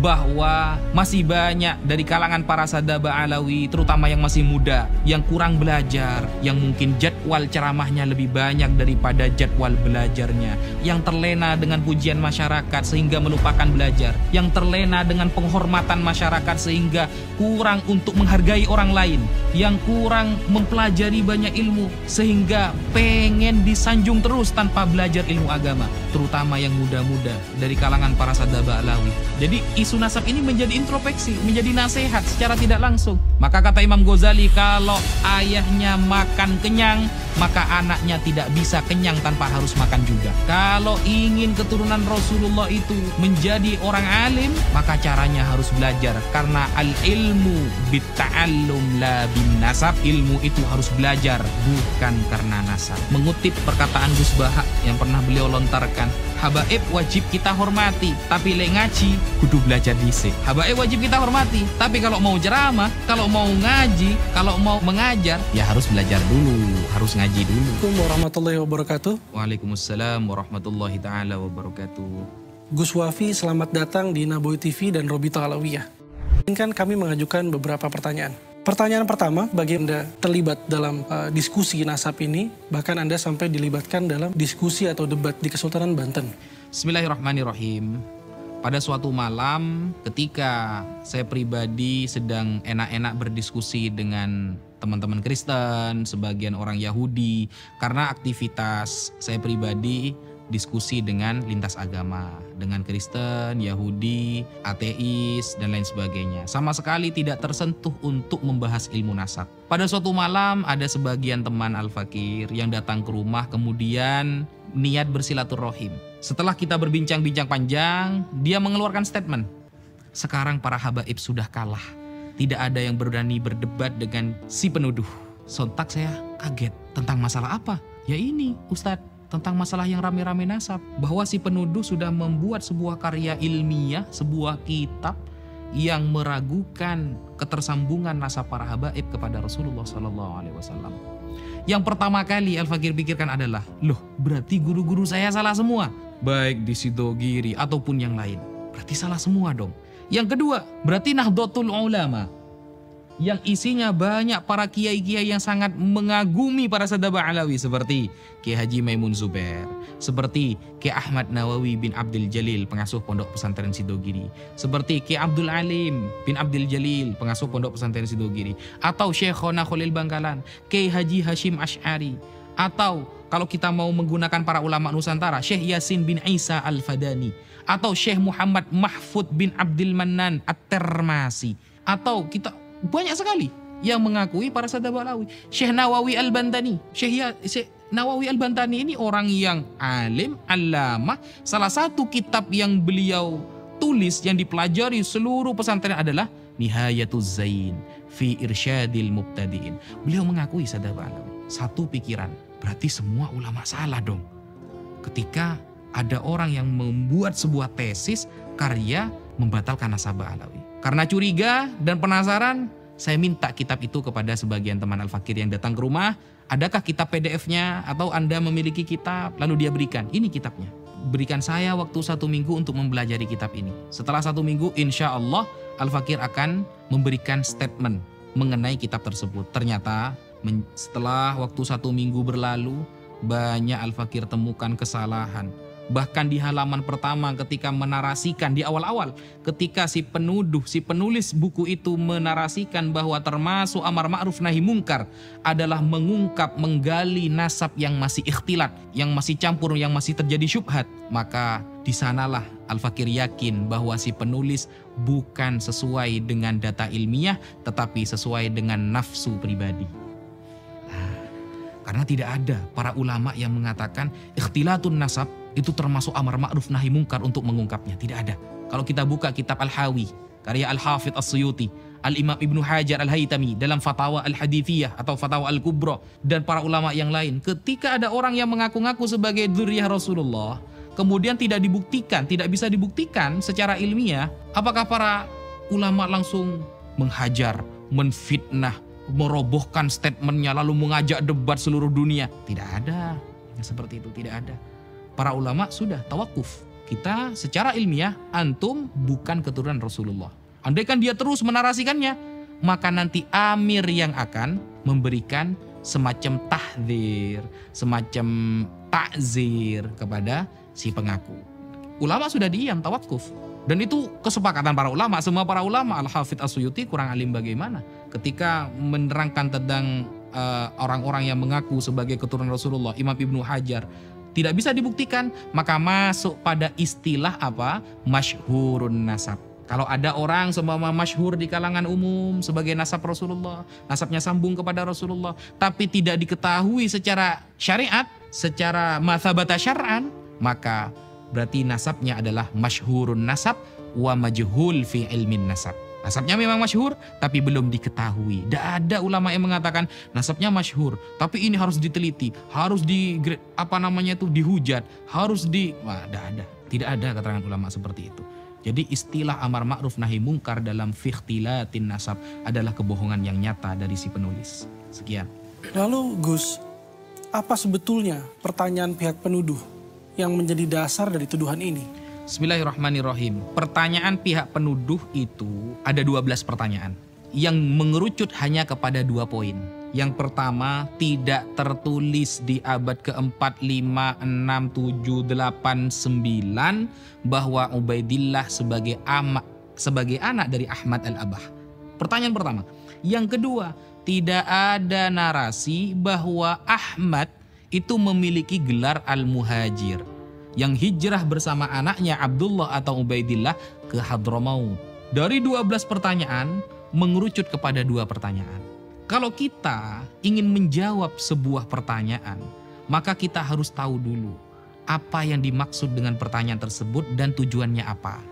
bahwa masih banyak dari kalangan para sadaba alawi, terutama yang masih muda, yang kurang belajar, yang mungkin jadwal ceramahnya lebih banyak daripada jadwal belajarnya, yang terlena dengan pujian masyarakat sehingga melupakan belajar, yang terlena dengan penghormatan masyarakat sehingga kurang untuk menghargai orang lain, yang kurang mempelajari banyak ilmu sehingga pengen disanjung terus tanpa belajar ilmu agama, terutama yang muda-muda dari kalangan para sadaba alawi. Jadi isu nasab ini menjadi introspeksi, menjadi nasihat secara tidak langsung. Maka kata Imam Ghazali, kalau ayahnya makan kenyang, maka anaknya tidak bisa kenyang tanpa harus makan juga. Kalau ingin keturunan Rasulullah itu menjadi orang alim, maka caranya harus belajar. Karena al-ilmu bitta'allum la bin nasab. Ilmu itu harus belajar, bukan karena nasab. Mengutip perkataan Gus Baha yang pernah beliau lontarkan, habaib wajib kita hormati, tapi lek ngaji kudu belajar dhisik. Habaib wajib kita hormati, tapi kalau mau ceramah, kalau mau ngaji, kalau mau mengajar, ya harus belajar dulu, harus ngaji dulu. Assalamualaikum warahmatullahi wabarakatuh. Waalaikumsalam warahmatullahi taala wabarakatuh. Gus Wafi, selamat datang di Naboy TV dan Robita Alawiyah. Izinkan kami mengajukan beberapa pertanyaan. Pertanyaan pertama, bagi Anda terlibat dalam diskusi nasab ini, bahkan Anda sampai dilibatkan dalam diskusi atau debat di Kesultanan Banten. Bismillahirrahmanirrahim. Pada suatu malam ketika saya pribadi sedang enak-enak berdiskusi dengan teman-teman Kristen, sebagian orang Yahudi, karena aktivitas saya pribadi diskusi dengan lintas agama, dengan Kristen, Yahudi, ateis, dan lain sebagainya. Sama sekali tidak tersentuh untuk membahas ilmu nasab. Pada suatu malam ada sebagian teman Al-Fakir yang datang ke rumah kemudian niat bersilaturahim. Setelah kita berbincang-bincang panjang, dia mengeluarkan statement. Sekarang para habaib sudah kalah. Tidak ada yang berani berdebat dengan si penuduh. Sontak saya kaget. Tentang masalah apa? Ya ini, Ustadz. Tentang masalah yang rame-rame nasab. Bahwa si penuduh sudah membuat sebuah karya ilmiah, sebuah kitab yang meragukan ketersambungan nasab para habaib kepada Rasulullah SAW. Yang pertama kali Al-Fakir pikirkan adalah, loh berarti guru-guru saya salah semua. Baik di Sidogiri ataupun yang lain. Berarti salah semua dong. Yang kedua, berarti Nahdlatul Ulama. Yang isinya banyak para kiai-kiai yang sangat mengagumi para sadaba alawi seperti Kiai Haji Maimun Zubair, seperti Kiai Ahmad Nawawi bin Abdul Jalil, pengasuh Pondok Pesantren Sidogiri, seperti Kiai Abdul Alim bin Abdul Jalil, pengasuh Pondok Pesantren Sidogiri, atau Syekhona Khalil Bangkalan, Kiai Haji Hashim Asy'ari, atau kalau kita mau menggunakan para ulama Nusantara, Syekh Yasin bin Isa Al-Fadani, atau Syekh Muhammad Mahfud bin Abdul Mannan At-Termasi, atau kita banyak sekali yang mengakui para sadaba alawi. Syekh Nawawi Al-Bantani. Syekh Nawawi Al-Bantani ini orang yang alim, allamah. Salah satu kitab yang beliau tulis yang dipelajari seluruh pesantren adalah Nihayatuz Zain fi Irsyadil Mubtadi'in. Beliau mengakui sadaba alawi. Satu pikiran, berarti semua ulama salah dong. Ketika ada orang yang membuat sebuah tesis karya membatalkan nasabah alawi. Karena curiga dan penasaran, saya minta kitab itu kepada sebagian teman Al-Fakir yang datang ke rumah. Adakah kitab PDF-nya atau Anda memiliki kitab? Lalu dia berikan, ini kitabnya. Berikan saya waktu 1 minggu untuk mempelajari kitab ini. Setelah 1 minggu, insya Allah Al-Fakir akan memberikan statement mengenai kitab tersebut. Ternyata setelah waktu 1 minggu berlalu, banyak Al-Fakir temukan kesalahan. Bahkan di halaman pertama ketika menarasikan di awal-awal, ketika si penuduh, si penulis buku itu menarasikan bahwa termasuk amar ma'ruf nahi mungkar adalah mengungkap, menggali nasab yang masih ikhtilat, yang masih campur, yang masih terjadi syubhat. Maka di sanalah Al-Fakir yakin bahwa si penulis bukan sesuai dengan data ilmiah, tetapi sesuai dengan nafsu pribadi. Karena tidak ada para ulama yang mengatakan ikhtilatun nasab itu termasuk amar ma'ruf nahi mungkar untuk mengungkapnya. Tidak ada. Kalau kita buka kitab Al-Hawi, karya Al-Hafidh As-Suyuti, Al-Imam Ibnu Hajar Al-Haytami dalam Fatawa Al-Hadithiyah atau Fatawa Al-Kubra, dan para ulama yang lain, ketika ada orang yang mengaku-ngaku sebagai dzurriyyah Rasulullah, kemudian tidak dibuktikan, tidak bisa dibuktikan secara ilmiah, apakah para ulama langsung menghajar, menfitnah, merobohkan statementnya, lalu mengajak debat seluruh dunia? Tidak ada yang seperti itu, tidak ada. Para ulama sudah tawakuf. kita secara ilmiah antum bukan keturunan Rasulullah. Andaikan dia terus menarasikannya, maka nanti amir yang akan memberikan semacam tahdzir, semacam takzir kepada si pengaku. Ulama sudah diam, tawakuf. Dan itu kesepakatan para ulama, semua para ulama. Al-Hafidz As-Suyuti kurang alim bagaimana ketika menerangkan tentang orang-orang yang mengaku sebagai keturunan Rasulullah. Imam Ibnu Hajar, tidak bisa dibuktikan, maka masuk pada istilah apa? Masyhurun nasab. Kalau ada orang seumpama masyhur di kalangan umum sebagai nasab Rasulullah, nasabnya sambung kepada Rasulullah, tapi tidak diketahui secara syariat, secara mathabata syar'an, maka berarti nasabnya adalah masyhurun nasab wa majhul fi ilmin nasab. Nasabnya memang masyhur tapi belum diketahui. Tidak ada ulama yang mengatakan nasabnya masyhur tapi ini harus diteliti, harus dihujat, harus tidak ada keterangan ulama seperti itu. Jadi istilah amar ma'ruf nahi mungkar dalam fikhtilatin nasab adalah kebohongan yang nyata dari si penulis. Sekian. Lalu Gus, apa sebetulnya pertanyaan pihak penuduh yang menjadi dasar dari tuduhan ini? Bismillahirrahmanirrahim. Pertanyaan pihak penuduh itu ada 12 pertanyaan yang mengerucut hanya kepada 2 poin. Yang pertama, tidak tertulis di abad ke-4, 5, 6, 7, 8, 9 bahwa Ubaidillah sebagai anak dari Ahmad al-Abah. Pertanyaan pertama. Yang kedua, tidak ada narasi bahwa Ahmad itu memiliki gelar al-muhajir yang hijrah bersama anaknya Abdullah atau Ubaidillah ke Hadramaut. Dari 12 pertanyaan mengerucut kepada 2 pertanyaan. Kalau kita ingin menjawab sebuah pertanyaan, maka kita harus tahu dulu apa yang dimaksud dengan pertanyaan tersebut dan tujuannya apa.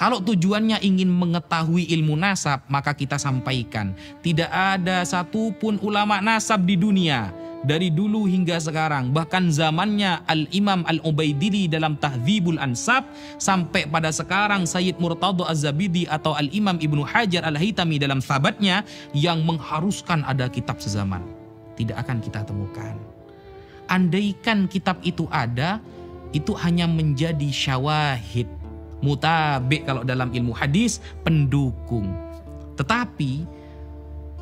Kalau tujuannya ingin mengetahui ilmu nasab, maka kita sampaikan tidak ada satupun ulama nasab di dunia dari dulu hingga sekarang, bahkan zamannya Al-Imam Al-Ubaidili dalam Tahdzibul Ansab, sampai pada sekarang Sayyid Murtadha Az-Zabidi atau Al-Imam Ibnu Hajar Al-Haytami dalam Thabatnya yang mengharuskan ada kitab sezaman. Tidak akan kita temukan. Andaikan kitab itu ada, itu hanya menjadi syawahid, mutabi' kalau dalam ilmu hadis, pendukung. Tetapi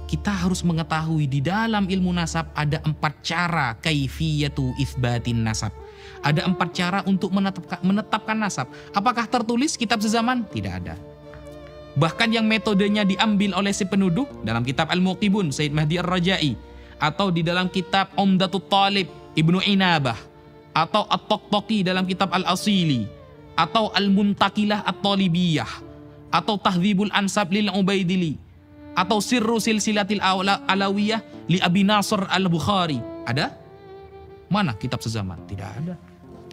kita harus mengetahui di dalam ilmu nasab ada 4 cara kaifiyatu itsbatin nasab. Ada 4 cara untuk menetapkan nasab. Apakah tertulis kitab sezaman? Tidak ada. Bahkan yang metodenya diambil oleh si penuduh dalam kitab Al-Muqibun Sayyid Mahdi Ar-Rajai, atau di dalam kitab Umdatut Talib Ibnu Inabah, atau At-Taqtaqi dalam kitab Al-Asili, atau Al-Muntakilah At-Talibiyah, atau Tahdzibul Ansab lil Ubaidili, atau Sirru Silsilatil Alawiyah li Abi Nasr Al-Bukhari. Ada? Mana kitab sezaman? Tidak ada.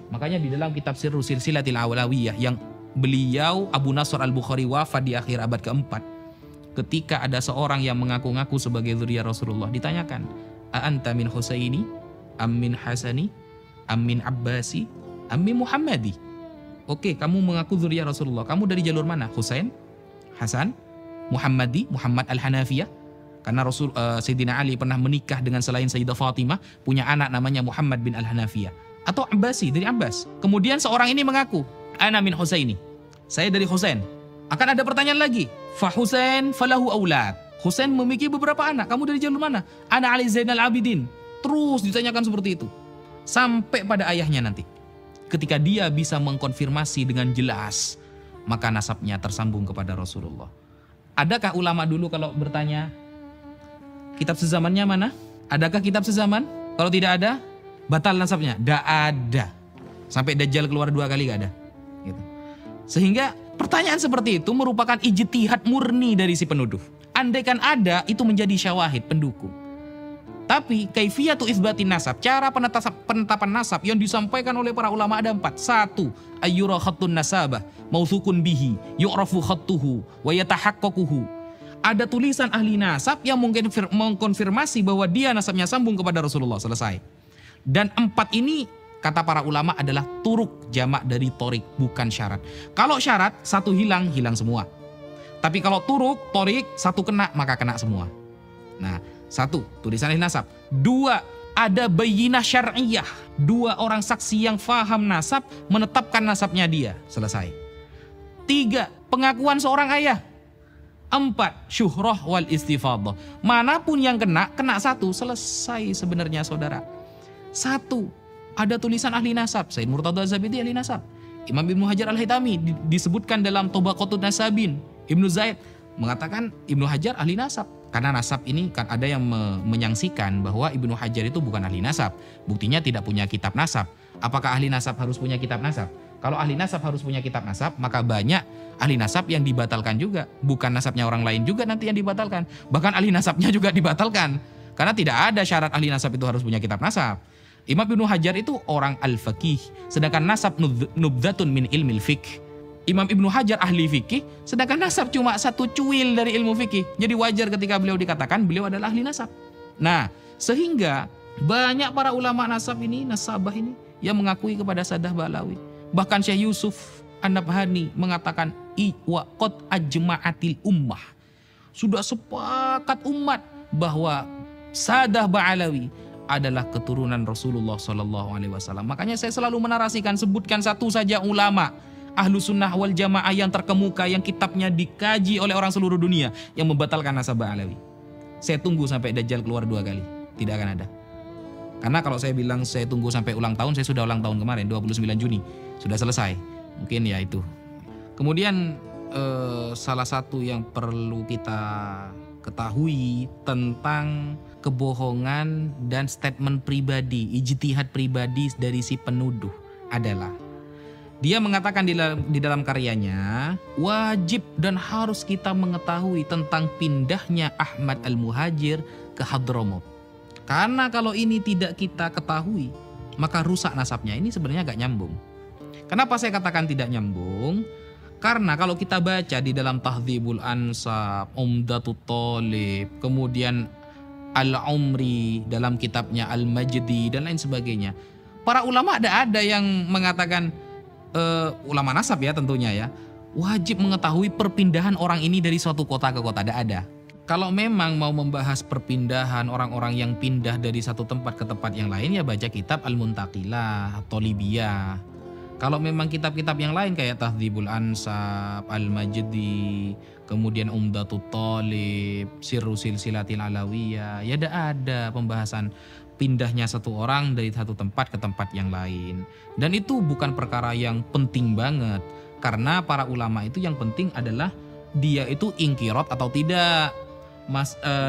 Makanya di dalam kitab Sirru Silsilatil Alawiyah yang beliau Abu Nasr Al-Bukhari wafat di akhir abad ke-4, ketika ada seorang yang mengaku-ngaku sebagai zuriyah Rasulullah, ditanyakan, "A anta min Husaini am min Hasani am min Abbasi am min Muhammadi?" Oke, kamu mengaku zuriyah Rasulullah. Kamu dari jalur mana? Husain, Hasan, Muhammadi, Muhammad Al-Hanafiyah? Karena Sayyidina Ali pernah menikah dengan selain Sayyidah Fatimah, punya anak namanya Muhammad bin Al-Hanafiyah. Atau Abbasi, dari Abbas. Kemudian seorang ini mengaku, "Ana min Husaini." Saya dari Husain. Akan ada pertanyaan lagi. Fa Husain falahu aulad. Husain memiliki beberapa anak. Kamu dari jalur mana? Ana Ali Zainal Abidin. Terus ditanyakan seperti itu. Sampai pada ayahnya nanti. Ketika dia bisa mengkonfirmasi dengan jelas, maka nasabnya tersambung kepada Rasulullah. Adakah ulama dulu kalau bertanya, kitab sezamannya mana? Adakah kitab sezaman? Kalau tidak ada, batal nasabnya? Tidak ada. Sampai Dajjal keluar 2 kali gak ada. Gitu. Sehingga pertanyaan seperti itu merupakan ijtihad murni dari si penuduh. Andaikan ada, itu menjadi syawahid, pendukung. Tapi kaifiyatu itsbatin nasab, cara penetapan nasab yang disampaikan oleh para ulama ada 4. 1. Ayyura khattun nasabah mautsukun bihi yu'rafu khattuhu wa yatahaqqaquhu. Ada tulisan ahli nasab yang mungkin mengkonfirmasi bahwa dia nasabnya sambung kepada Rasulullah. Selesai. Dan 4 ini kata para ulama adalah turuk, jamak dari torik, bukan syarat. Kalau syarat 1 hilang, hilang semua. Tapi kalau turuk, torik, 1 kena, maka kena semua. Nah, 1, tulisan ahli nasab. 2, ada bayyinah syar'iyah. 2 orang saksi yang faham nasab menetapkan nasabnya dia. Selesai. 3, pengakuan seorang ayah. 4, syuhrah wal istifadah. Manapun yang kena 1. Selesai sebenarnya saudara. 1, ada tulisan ahli nasab. Said Murtada Az-Zabidi ahli nasab. Imam Ibnu Hajar Al-Haytami disebutkan dalam Tabaqatun Nasabin. Ibnu Zaid mengatakan Ibnu Hajar ahli nasab. Karena nasab ini kan ada yang menyangsikan bahwa Ibnu Hajar itu bukan ahli nasab. Buktinya tidak punya kitab nasab. Apakah ahli nasab harus punya kitab nasab? Kalau ahli nasab harus punya kitab nasab, maka banyak ahli nasab yang dibatalkan juga. Bukan nasabnya orang lain juga nanti yang dibatalkan. Bahkan ahli nasabnya juga dibatalkan. Karena tidak ada syarat ahli nasab itu harus punya kitab nasab. Imam Ibnu Hajar itu orang al-faqih. Sedangkan nasab nubdatun min ilmil fiqh. Imam Ibnu Hajar ahli fikih, sedangkan nasab cuma 1 cuil dari ilmu fikih. Jadi wajar ketika beliau dikatakan beliau adalah ahli nasab. Nah, sehingga banyak para ulama nasab ini, nasabah ini yang mengakui kepada Sadah Ba'alawi. Bahkan Syekh Yusuf An-Nabhani mengatakan wa qad ajma'atil ummah. Sudah sepakat umat bahwa Sadah Ba'alawi adalah keturunan Rasulullah SAW. Makanya saya selalu menarasikan, sebutkan satu saja ulama Ahlu Sunnah wal Jamaah yang terkemuka, yang kitabnya dikaji oleh orang seluruh dunia, yang membatalkan nasab Ba'alawi. Saya tunggu sampai Dajjal keluar 2 kali. Tidak akan ada. Karena kalau saya bilang saya tunggu sampai ulang tahun, saya sudah ulang tahun kemarin, 29 Juni. Sudah selesai. Mungkin ya itu. Kemudian salah satu yang perlu kita ketahui tentang kebohongan dan statement pribadi, ijtihad pribadi dari si penuduh adalah dia mengatakan di dalam karyanya, wajib dan harus kita mengetahui tentang pindahnya Ahmad Al-Muhajir ke Hadramaut. Karena kalau ini tidak kita ketahui, maka rusak nasabnya. Ini sebenarnya agak nyambung. Kenapa saya katakan tidak nyambung? Karena kalau kita baca di dalam Tahdzibul Ansab, Umdatut Thalib, kemudian Al-Umri dalam kitabnya Al-Majdi dan lain sebagainya, para ulama ada yang mengatakan, ulama nasab ya tentunya ya, wajib mengetahui perpindahan orang ini dari suatu kota ke kota. Ada. Kalau memang mau membahas perpindahan orang-orang yang pindah dari satu tempat ke tempat yang lain, ya baca kitab Al-Muntaqilah, Thalibiyah. Kalau memang kitab-kitab yang lain kayak Tahdzibul Ansab, Al-Majdi, kemudian Umdatut Thalib, Sirru Silsilatil Alawiyah, ya ada pembahasan pindahnya satu orang dari satu tempat ke tempat yang lain. Dan itu bukan perkara yang penting banget. Karena para ulama itu yang penting adalah dia itu ingkirot atau tidak.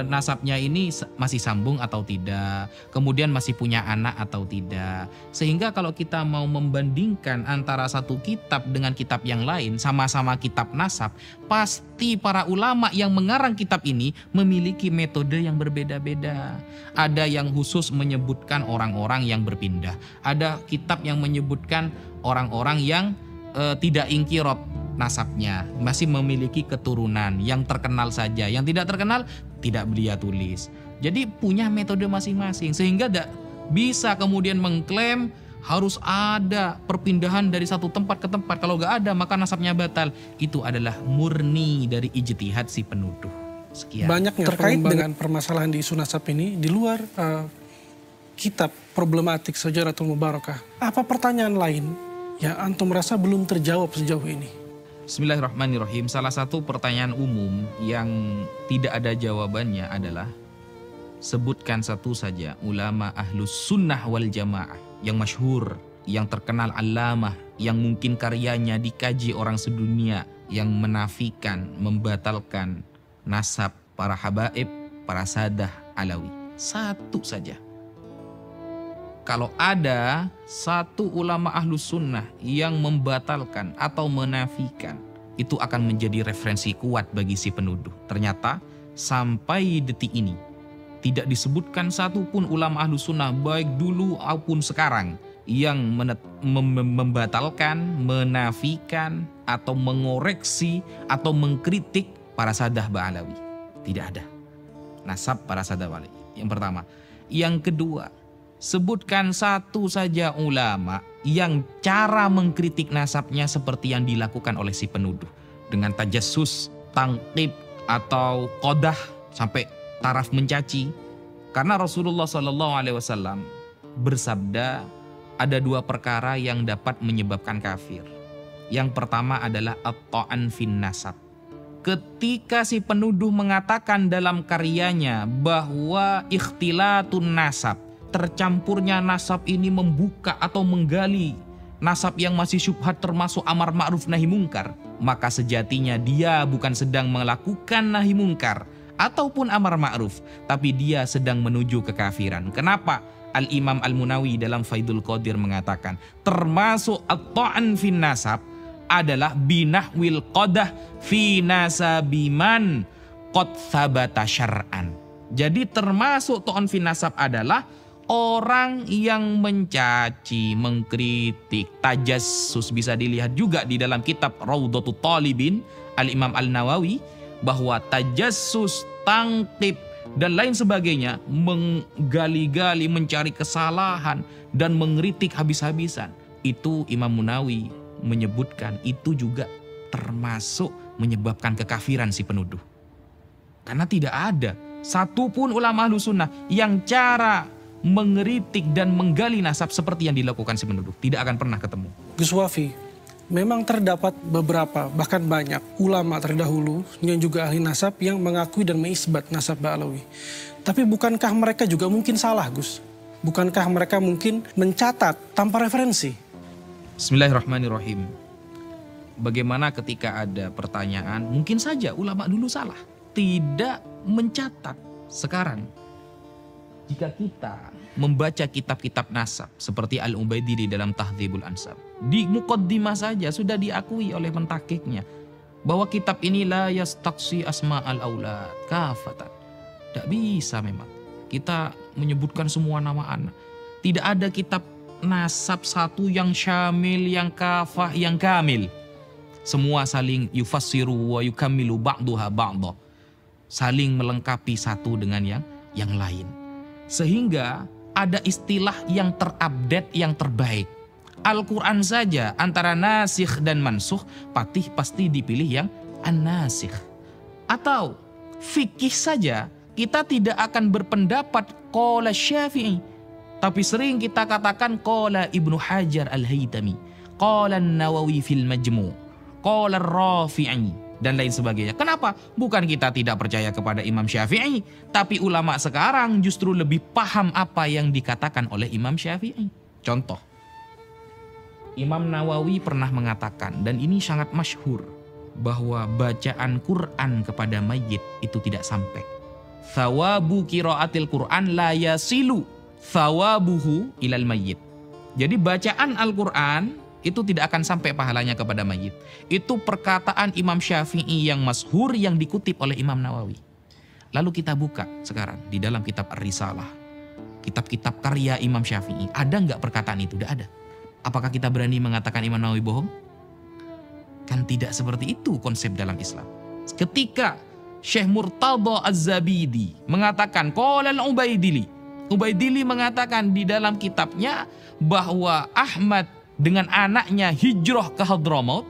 Nasabnya ini masih sambung atau tidak. Kemudian masih punya anak atau tidak. Sehingga kalau kita mau membandingkan antara satu kitab dengan kitab yang lain, sama-sama kitab nasab, pasti para ulama yang mengarang kitab ini memiliki metode yang berbeda-beda. Ada yang khusus menyebutkan orang-orang yang berpindah. Ada kitab yang menyebutkan orang-orang yang tidak ingkirot nasabnya, masih memiliki keturunan yang terkenal saja, yang tidak terkenal tidak dia tulis. Jadi punya metode masing-masing, sehingga tidak bisa kemudian mengklaim harus ada perpindahan dari satu tempat ke tempat. Kalau nggak ada maka nasabnya batal. Itu adalah murni dari ijtihad si penuduh. Sekian. Banyak terkait dengan permasalahan di isu nasab ini di luar kitab problematik Syajaratul Mubarakah. Apa pertanyaan lain yang antum merasa belum terjawab sejauh ini? Bismillahirrahmanirrahim. Salah satu pertanyaan umum yang tidak ada jawabannya adalah, sebutkan satu saja ulama Ahlus Sunnah wal Jamaah yang masyhur, yang terkenal alamah, yang mungkin karyanya dikaji orang sedunia, yang menafikan, membatalkan nasab para habaib, para sadah alawi. Satu saja. Kalau ada satu ulama Ahlus Sunnah yang membatalkan atau menafikan, itu akan menjadi referensi kuat bagi si penuduh. Ternyata sampai detik ini tidak disebutkan satupun ulama Ahlus Sunnah baik dulu maupun sekarang yang membatalkan, menafikan atau mengoreksi atau mengkritik para sadah Ba'alawi. Tidak ada. Nasab para sadah Ba'alawi. Yang pertama. Yang kedua, sebutkan satu saja ulama yang cara mengkritik nasabnya seperti yang dilakukan oleh si penuduh. Dengan tajassus, tangkib, atau qodah sampai taraf mencaci. Karena Rasulullah SAW bersabda, ada dua perkara yang dapat menyebabkan kafir. Yang pertama adalah at-ta'an fin nasab. Ketika si penuduh mengatakan dalam karyanya bahwa ikhtilatun nasab, tercampurnya nasab ini membuka atau menggali nasab yang masih syubhat termasuk amar ma'ruf nahi mungkar, maka sejatinya dia bukan sedang melakukan nahi mungkar ataupun amar ma'ruf, tapi dia sedang menuju kekafiran. Kenapa? Al-Imam Al-Munawi dalam Faidul Qadir mengatakan, termasuk at-ta'an fin nasab adalah binahwil qadah fi nasabiman qad thabata syar'an. Jadi termasuk ta'an fin nasab adalah orang yang mencaci, mengkritik, tajassus. Bisa dilihat juga di dalam kitab Raudhatul Talibin Al-Imam Al-Nawawi, bahwa tajassus, tangkib, dan lain sebagainya, menggali-gali, mencari kesalahan, dan mengkritik habis-habisan. Itu Imam Munawi menyebutkan itu juga termasuk menyebabkan kekafiran si penuduh. Karena tidak ada satupun ulama Ahlus Sunnah yang cara mengeritik dan menggali nasab seperti yang dilakukan si penuduh. Tidak akan pernah ketemu. Gus Wafi, memang terdapat beberapa, bahkan banyak ulama terdahulu yang juga ahli nasab yang mengakui dan mengisbat nasab Ba'alawi. Tapi bukankah mereka juga mungkin salah, Gus? Bukankah mereka mungkin mencatat tanpa referensi? Bismillahirrahmanirrahim. Bagaimana ketika ada pertanyaan, mungkin saja ulama dulu salah, tidak mencatat. Sekarang jika kita membaca kitab-kitab nasab seperti Al-Ubaidi di dalam Tahdzibul Ansab, di muqaddimah saja sudah diakui oleh mentakiknya bahwa kitab ini la yastaqsi asma'al aulad kafatan. Tidak bisa memang kita menyebutkan semua nama anak. Tidak ada kitab nasab satu yang syamil, yang kafah, yang kamil. Semua saling yufassiru wa yukammilu ba'duha ba'dha. Saling melengkapi satu dengan yang lain. Sehingga ada istilah yang terupdate, yang terbaik. Al-Quran saja antara nasikh dan mansukh pasti dipilih yang an-nasikh. Atau fikih saja kita tidak akan berpendapat qala Syafi'i, tapi sering kita katakan qala Ibnu Hajar Al-Haytami, qala An-Nawawi fil Majmu', qala Ar-Rafi'i, dan lain sebagainya. Kenapa? Bukan kita tidak percaya kepada Imam Syafi'i, tapi ulama sekarang justru lebih paham apa yang dikatakan oleh Imam Syafi'i. Contoh, Imam Nawawi pernah mengatakan, dan ini sangat masyhur, bahwa bacaan Quran kepada mayit itu tidak sampai. Thawabu qiraatil Quran la yasilu thawabuhu ilal mayyit. Jadi bacaan Al-Quran itu tidak akan sampai pahalanya kepada mayit. Itu perkataan Imam Syafi'i yang masyhur yang dikutip oleh Imam Nawawi. Lalu kita buka sekarang di dalam kitab Ar-Risalah, kitab-kitab karya Imam Syafi'i, ada nggak perkataan itu? Tidak ada. Apakah kita berani mengatakan Imam Nawawi bohong? Kan tidak seperti itu konsep dalam Islam. Ketika Syekh Murtadha Az-Zabidi mengatakan qala al-Ubaidili, Ubaidili mengatakan di dalam kitabnya bahwa Ahmad dengan anaknya hijrah ke Hadramaut,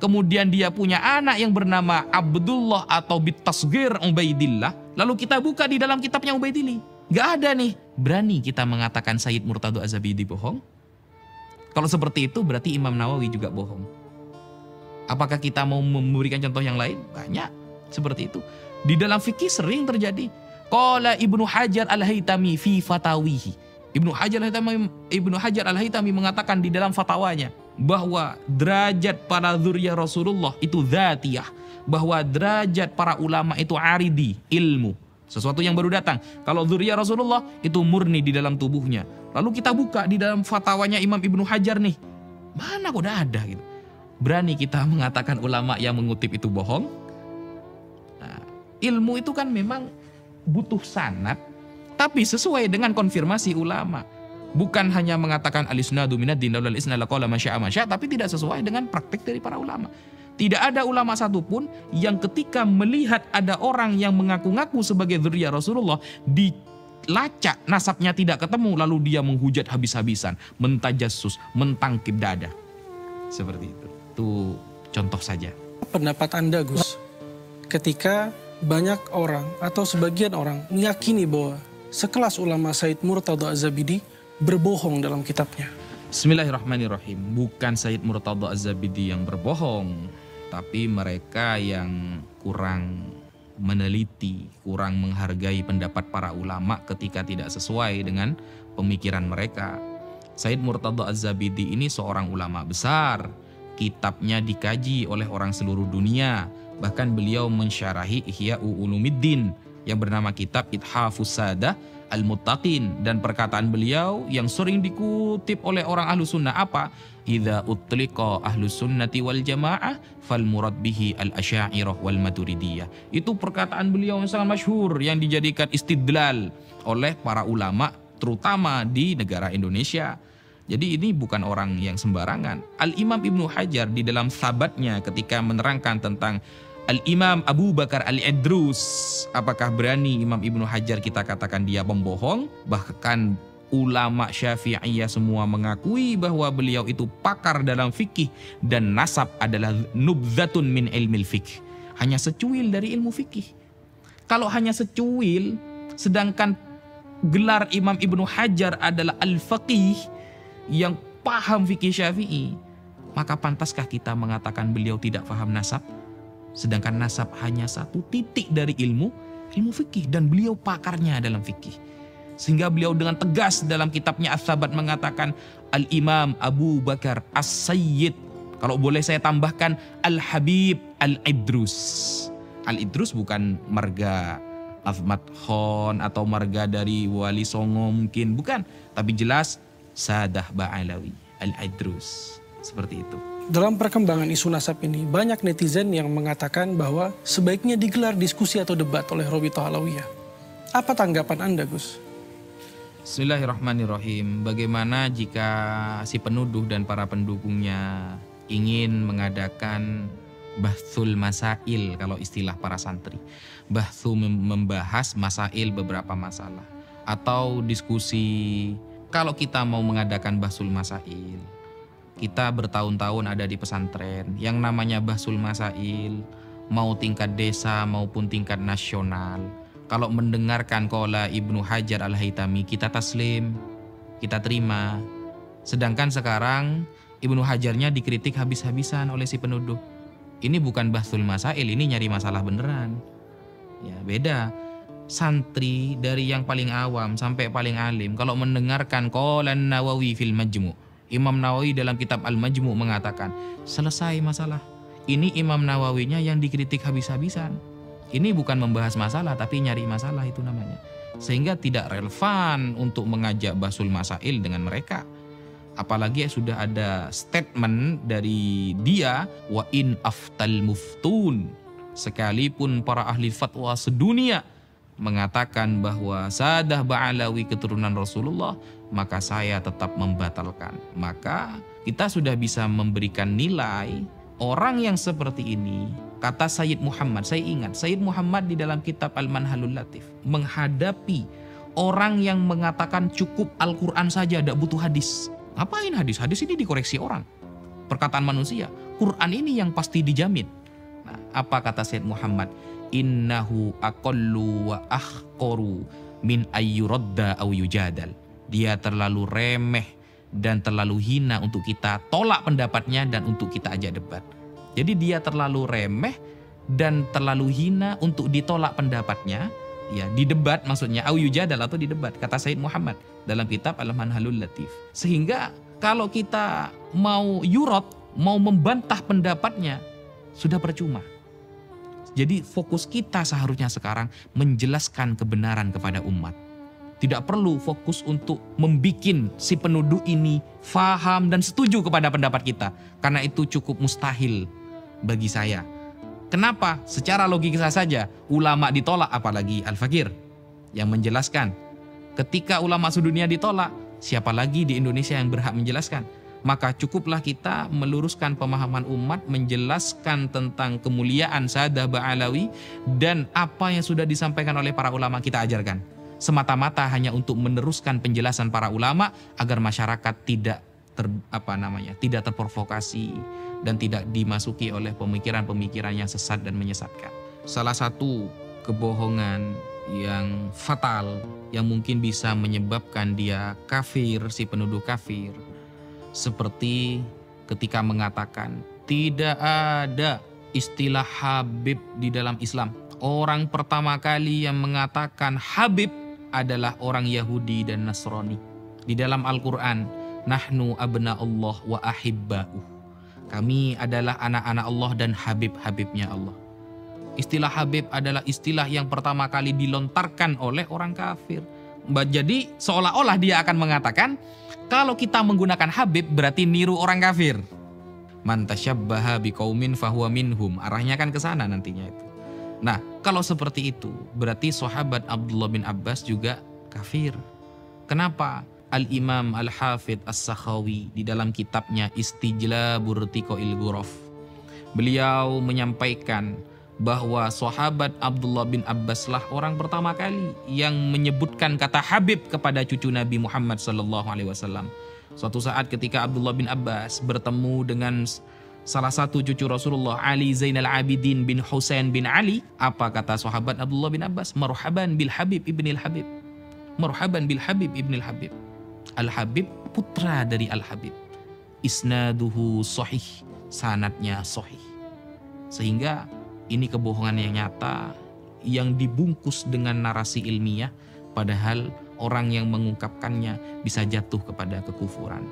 kemudian dia punya anak yang bernama Abdullah atau bitasghir Ubaidillah. Lalu kita buka di dalam kitabnya Ubaidili, nggak ada nih. Berani kita mengatakan Sayyid Murtadha Az-Zabidi bohong? Kalau seperti itu berarti Imam Nawawi juga bohong. Apakah kita mau memberikan contoh yang lain? Banyak seperti itu. Di dalam fikih sering terjadi. Qala Ibnu Hajar Al-Haytami fi fatawihi. Ibnu Hajar Al-Haytami mengatakan di dalam fatwanya bahwa derajat para dzurriyyah Rasulullah itu dzatiyah, bahwa derajat para ulama itu aridi, ilmu, sesuatu yang baru datang. Kalau dzurriyyah Rasulullah itu murni di dalam tubuhnya. Lalu kita buka di dalam fatwanya Imam Ibnu Hajar nih, mana kok ada gitu. Berani kita mengatakan ulama yang mengutip itu bohong? Nah, ilmu itu kan memang butuh sanad, tapi sesuai dengan konfirmasi ulama. Bukan hanya mengatakan al-isnadu minad din laulal isnad laqala masya'a masya', tapi tidak sesuai dengan praktik dari para ulama. Tidak ada ulama satupun yang ketika melihat ada orang yang mengaku-ngaku sebagai dzurriyyah Rasulullah, dilacak nasabnya tidak ketemu, lalu dia menghujat habis-habisan, mentajassus, mentangkib dada. Seperti itu. Itu contoh saja. Pendapat Anda, Gus, ketika banyak orang atau sebagian orang meyakini bahwa sekelas ulama Said Murtada Az-Zabidi berbohong dalam kitabnya? Bismillahirrahmanirrahim. Bukan Said Murtada Az-Zabidi yang berbohong, tapi mereka yang kurang meneliti, kurang menghargai pendapat para ulama ketika tidak sesuai dengan pemikiran mereka. Said Murtada Az-Zabidi ini seorang ulama besar. Kitabnya dikaji oleh orang seluruh dunia. Bahkan beliau mensyarahi Ihya Ulumuddin yang bernama kitab Ithafus Sadah Al-Muttaqin, dan perkataan beliau yang sering dikutip oleh orang ahlu sunnah apa? Idza utliqa ahlus sunnati wal jamaah fal murad bihi al asy'ariyah wal maturidiyah. Itu perkataan beliau yang sangat masyhur yang dijadikan istidlal oleh para ulama terutama di negara Indonesia. Jadi ini bukan orang yang sembarangan. Al-Imam Ibnu Hajar di dalam sabatnya ketika menerangkan tentang Al-Imam Abu Bakar Al-Idrus, apakah berani Imam Ibnu Hajar kita katakan dia pembohong? Bahkan ulama Syafi'iyah semua mengakui bahwa beliau itu pakar dalam fikih dan nasab adalah nubzatun min ilmil fikih. Hanya secuil dari ilmu fikih. Kalau hanya secuil, sedangkan gelar Imam Ibnu Hajar adalah al-faqih yang paham fikih Syafi'i, maka pantaskah kita mengatakan beliau tidak paham nasab? Sedangkan nasab hanya satu titik dari ilmu fikih, dan beliau pakarnya dalam fikih. Sehingga beliau dengan tegas dalam kitabnya As-Sabat mengatakan Al-Imam Abu Bakar As-Sayyid, kalau boleh saya tambahkan Al-Habib Al-Idrus. Al-Idrus bukan marga Ahmad Khan atau marga dari Wali Songo mungkin, bukan, tapi jelas Sadah Ba'alawi Al-Idrus, seperti itu. Dalam perkembangan isu nasab ini, banyak netizen yang mengatakan bahwa sebaiknya digelar diskusi atau debat oleh Robitoh Alawiyah. Apa tanggapan Anda, Gus? Bismillahirrahmanirrahim. Bagaimana jika si penuduh dan para pendukungnya ingin mengadakan bahthul masail, kalau istilah para santri. Bahthul membahas masail, beberapa masalah. Atau diskusi, kalau kita mau mengadakan bahthul masail, kita bertahun-tahun ada di pesantren, yang namanya bahsul masail, mau tingkat desa maupun tingkat nasional. Kalau mendengarkan qala Ibnu Hajar Al-Haytami, kita taslim, kita terima. Sedangkan sekarang Ibnu Hajarnya dikritik habis-habisan oleh si penuduh. Ini bukan bahsul masail, ini nyari masalah beneran. Ya beda. Santri dari yang paling awam sampai paling alim, kalau mendengarkan qala Nawawi fil Majmu', Imam Nawawi dalam kitab Al-Majmu' mengatakan, selesai masalah. Ini Imam Nawawinya yang dikritik habis-habisan. Ini bukan membahas masalah, tapi nyari masalah itu namanya. Sehingga tidak relevan untuk mengajak bahsul masail dengan mereka. Apalagi sudah ada statement dari dia, wa in aftal muftun. Sekalipun para ahli fatwa sedunia mengatakan bahwa Sadah Ba'alawi keturunan Rasulullah, maka saya tetap membatalkan. Maka kita sudah bisa memberikan nilai orang yang seperti ini. Kata Sayyid Muhammad, saya ingat Sayyid Muhammad di dalam kitab Al-Manhalul Latif menghadapi orang yang mengatakan cukup Al-Quran saja, tidak butuh hadis. Ngapain hadis? Hadis ini dikoreksi orang, perkataan manusia. Quran ini yang pasti dijamin. Nah, apa kata Sayyid Muhammad? Innahu aqallu wa ahqaru min ayyuradda aw yujadal. Dia terlalu remeh dan terlalu hina untuk kita tolak pendapatnya dan untuk kita ajak debat. Jadi dia terlalu remeh dan terlalu hina untuk ditolak pendapatnya, ya, di debat maksudnya, aw yujadal atau di debat, kata Sayyid Muhammad dalam kitab Al-Manhalul Latif. Sehingga kalau kita mau yurad, mau membantah pendapatnya, sudah percuma. Jadi fokus kita seharusnya sekarang menjelaskan kebenaran kepada umat. Tidak perlu fokus untuk membikin si penuduh ini faham dan setuju kepada pendapat kita. Karena itu cukup mustahil bagi saya. Kenapa? Secara logika saja, ulama ditolak, apalagi Al-Fakir yang menjelaskan. Ketika ulama sedunia ditolak, siapa lagi di Indonesia yang berhak menjelaskan? Maka cukuplah kita meluruskan pemahaman umat, menjelaskan tentang kemuliaan Sadah Ba'alawi dan apa yang sudah disampaikan oleh para ulama kita ajarkan. Semata-mata hanya untuk meneruskan penjelasan para ulama agar masyarakat tidak tidak terprovokasi dan tidak dimasuki oleh pemikiran-pemikiran yang sesat dan menyesatkan. Salah satu kebohongan yang fatal, yang mungkin bisa menyebabkan dia kafir, si penuduh kafir. Seperti ketika mengatakan tidak ada istilah Habib di dalam Islam. Orang pertama kali yang mengatakan Habib adalah orang Yahudi dan Nasrani. Di dalam Al-Quran, nahnu abna'ullah wa ahibba'uh. Kami adalah anak-anak Allah dan Habib-Habibnya Allah. Istilah Habib adalah istilah yang pertama kali dilontarkan oleh orang kafir. Jadi seolah-olah dia akan mengatakan, kalau kita menggunakan Habib berarti niru orang kafir. Man tasyabbaha biqaumin fahuwa minhum. Arahnya kan ke sana nantinya itu. Nah, kalau seperti itu, berarti sahabat Abdullah bin Abbas juga kafir. Kenapa? Al-Imam Al-Hafidh As-Sakhawi di dalam kitabnya Istijlabur Tiqoil Ghuraf, beliau menyampaikan bahwa sahabat Abdullah bin Abbas lah orang pertama kali yang menyebutkan kata Habib kepada cucu Nabi Muhammad SAW. Suatu saat ketika Abdullah bin Abbas bertemu dengan salah satu cucu Rasulullah, Ali Zainal Abidin bin Husain bin Ali, apa kata sahabat Abdullah bin Abbas? Marhaban bil Habib ibnil Habib. Marhaban bil Habib ibnil Habib. Al-Habib putra dari Al-Habib. Isnaduhu sahih, sanadnya sahih. Sehingga ini kebohongan yang nyata yang dibungkus dengan narasi ilmiah, padahal orang yang mengungkapkannya bisa jatuh kepada kekufuran.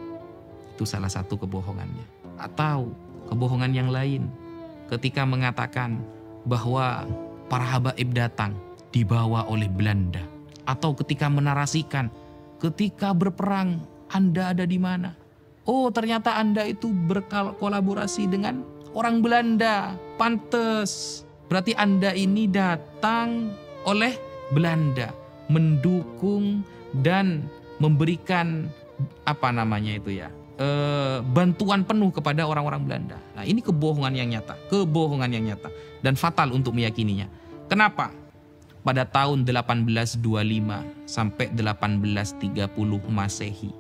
Itu salah satu kebohongannya. Atau kebohongan yang lain ketika mengatakan bahwa para habaib datang dibawa oleh Belanda, atau ketika menarasikan ketika berperang Anda ada di mana? Oh, ternyata Anda itu berkolaborasi dengan orang Belanda. Pantes. Berarti Anda ini datang oleh Belanda, mendukung dan memberikan bantuan penuh kepada orang-orang Belanda. Nah, ini kebohongan yang nyata dan fatal untuk meyakininya. Kenapa? Pada tahun 1825 sampai 1830 Masehi,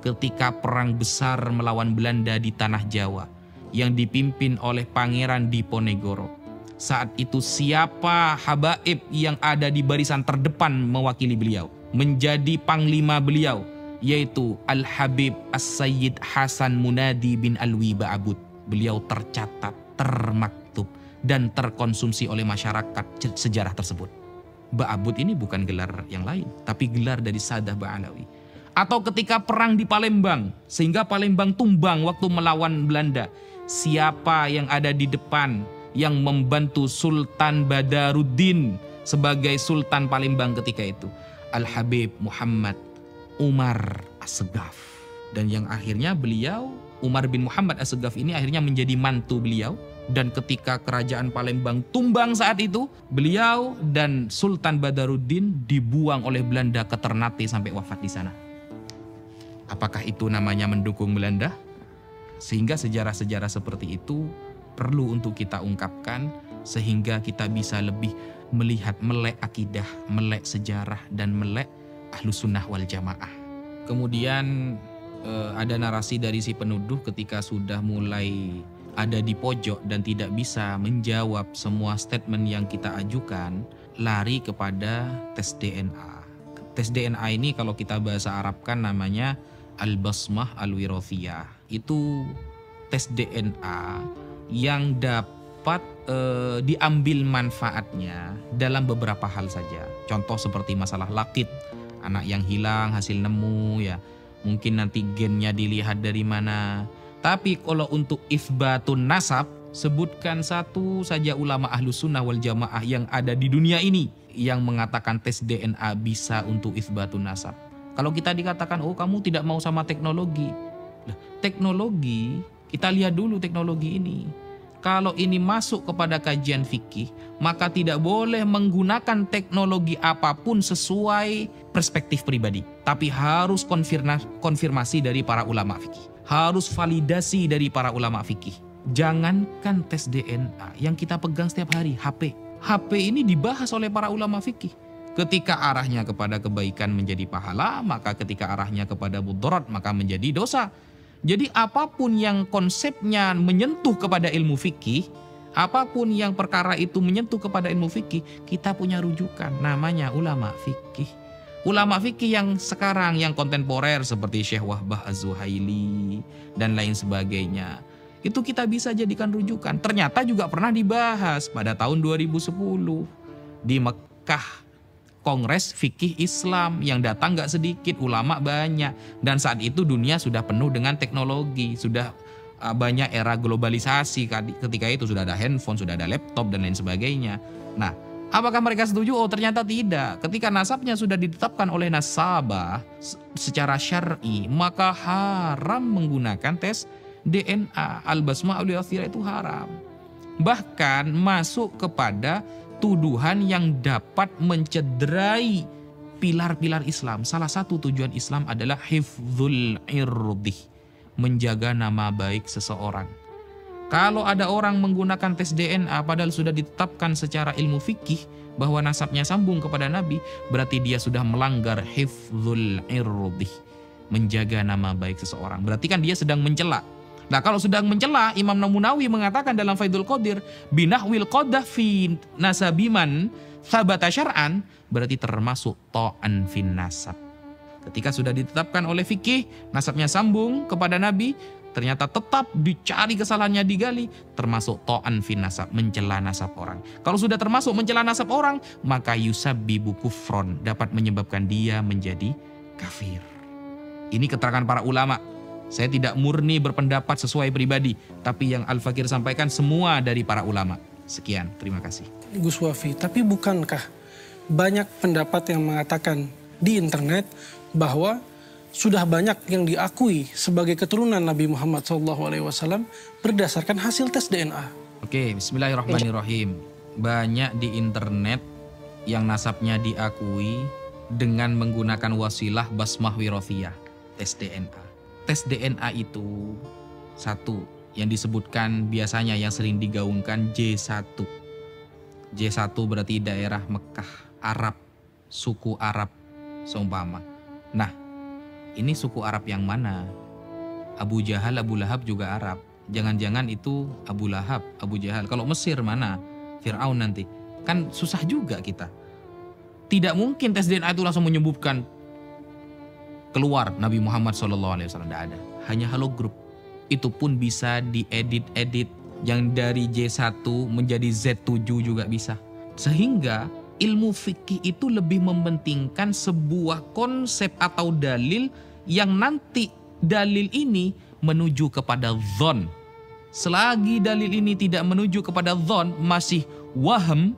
ketika perang besar melawan Belanda di tanah Jawa yang dipimpin oleh Pangeran Diponegoro, saat itu siapa habaib yang ada di barisan terdepan mewakili beliau, menjadi panglima beliau, yaitu Al-Habib As-Sayyid Hasan Munadi bin Alwi Ba'abud. Beliau tercatat, termaktub, dan terkonsumsi oleh masyarakat sejarah tersebut. Ba'abud ini bukan gelar yang lain, tapi gelar dari Sadah Ba'alawi. Atau ketika perang di Palembang, sehingga Palembang tumbang waktu melawan Belanda, siapa yang ada di depan yang membantu Sultan Badaruddin sebagai Sultan Palembang ketika itu? Al-Habib Muhammad Umar As-Segaf. Dan yang akhirnya beliau, Umar bin Muhammad As-Segaf ini akhirnya menjadi mantu beliau. Dan ketika kerajaan Palembang tumbang saat itu, beliau dan Sultan Badaruddin dibuang oleh Belanda ke Ternate sampai wafat di sana. Apakah itu namanya mendukung Belanda? Sehingga sejarah-sejarah seperti itu perlu untuk kita ungkapkan, sehingga kita bisa lebih melihat, melek akidah, melek sejarah, dan melek Ahlus Sunnah wal Jamaah. Kemudian ada narasi dari si penuduh ketika sudah mulai ada di pojok dan tidak bisa menjawab semua statement yang kita ajukan, lari kepada tes DNA. Tes DNA ini kalau kita bahasa Arabkan namanya Al-Basmah Al-Wirathiyah. Itu tes DNA yang dapat diambil manfaatnya dalam beberapa hal saja. Contoh seperti masalah lakit, anak yang hilang hasil nemu ya, mungkin nanti gennya dilihat dari mana. Tapi kalau untuk itsbatun nasab, sebutkan satu saja ulama Ahlus Sunnah wal Jamaah yang ada di dunia ini yang mengatakan tes DNA bisa untuk itsbatun nasab. Kalau kita dikatakan, oh kamu tidak mau sama teknologi. Teknologi, kita lihat dulu teknologi ini. Kalau ini masuk kepada kajian fikih, maka tidak boleh menggunakan teknologi apapun sesuai perspektif pribadi. Tapi harus konfirmasi dari para ulama fikih. Harus validasi dari para ulama fikih. Jangankan tes DNA yang kita pegang setiap hari, HP. HP ini dibahas oleh para ulama fikih. Ketika arahnya kepada kebaikan menjadi pahala, maka ketika arahnya kepada mudarat maka menjadi dosa. Jadi apapun yang konsepnya menyentuh kepada ilmu fikih, Apapun yang perkara itu menyentuh kepada ilmu fikih, kita punya rujukan, namanya ulama fikih. Ulama fikih yang sekarang, yang kontemporer seperti Syekh Wahbah Az-Zuhaili dan lain sebagainya, itu kita bisa jadikan rujukan. Ternyata juga pernah dibahas pada tahun 2010 di Mekah, Kongres Fikih Islam yang datang gak sedikit, ulama banyak. Dan saat itu dunia sudah penuh dengan teknologi, sudah banyak era globalisasi. Ketika itu sudah ada handphone, sudah ada laptop dan lain sebagainya. Nah, apakah mereka setuju? Oh, ternyata tidak. Ketika nasabnya sudah ditetapkan oleh nasabah secara syar'i, maka haram menggunakan tes DNA. Al-basmah al-athira itu haram. Bahkan masuk kepada tuduhan yang dapat mencederai pilar-pilar Islam. Salah satu tujuan Islam adalah hifdzul irdi, menjaga nama baik seseorang. Kalau ada orang menggunakan tes DNA padahal sudah ditetapkan secara ilmu fikih bahwa nasabnya sambung kepada Nabi, berarti dia sudah melanggar hifdzul irdi, menjaga nama baik seseorang. Berarti kan dia sedang mencela. Nah, kalau sedang mencela, Imam Nawawi mengatakan dalam Faidul Qadir, binahwil qadah fi nasabiman thabata syar'an, berarti termasuk ta'an fin nasab. Ketika sudah ditetapkan oleh fikih, nasabnya sambung kepada Nabi, ternyata tetap dicari kesalahannya, digali, termasuk ta'an fin nasab, mencela nasab orang. Kalau sudah termasuk mencela nasab orang, maka yusabbibu kufron, dapat menyebabkan dia menjadi kafir. Ini keterangan para ulama. Saya tidak murni berpendapat sesuai pribadi, tapi yang Al-Fakir sampaikan semua dari para ulama. Sekian, terima kasih. Gus Wafi, tapi bukankah banyak pendapat yang mengatakan di internet bahwa sudah banyak yang diakui sebagai keturunan Nabi Muhammad SAW berdasarkan hasil tes DNA? Oke, bismillahirrahmanirrahim. Banyak di internet yang nasabnya diakui dengan menggunakan wasilah basmah wirofiyah, tes DNA. Tes DNA itu satu yang disebutkan biasanya yang sering digaungkan J1. J1 berarti daerah Mekah, Arab, suku Arab seumpama. Nah, ini suku Arab yang mana? Abu Jahal, Abu Lahab juga Arab. Jangan-jangan itu Abu Lahab, Abu Jahal. Kalau Mesir mana? Fir'aun nanti. Kan susah juga kita. Tidak mungkin tes DNA itu langsung menyebutkan keluar Nabi Muhammad SAW, tidak ada. Hanya halogram. Itu pun bisa diedit-edit. Yang dari J1 menjadi Z7 juga bisa. Sehingga ilmu fikih itu lebih mementingkan sebuah konsep atau dalil yang nanti dalil ini menuju kepada dhon. Selagi dalil ini tidak menuju kepada dhon, masih waham,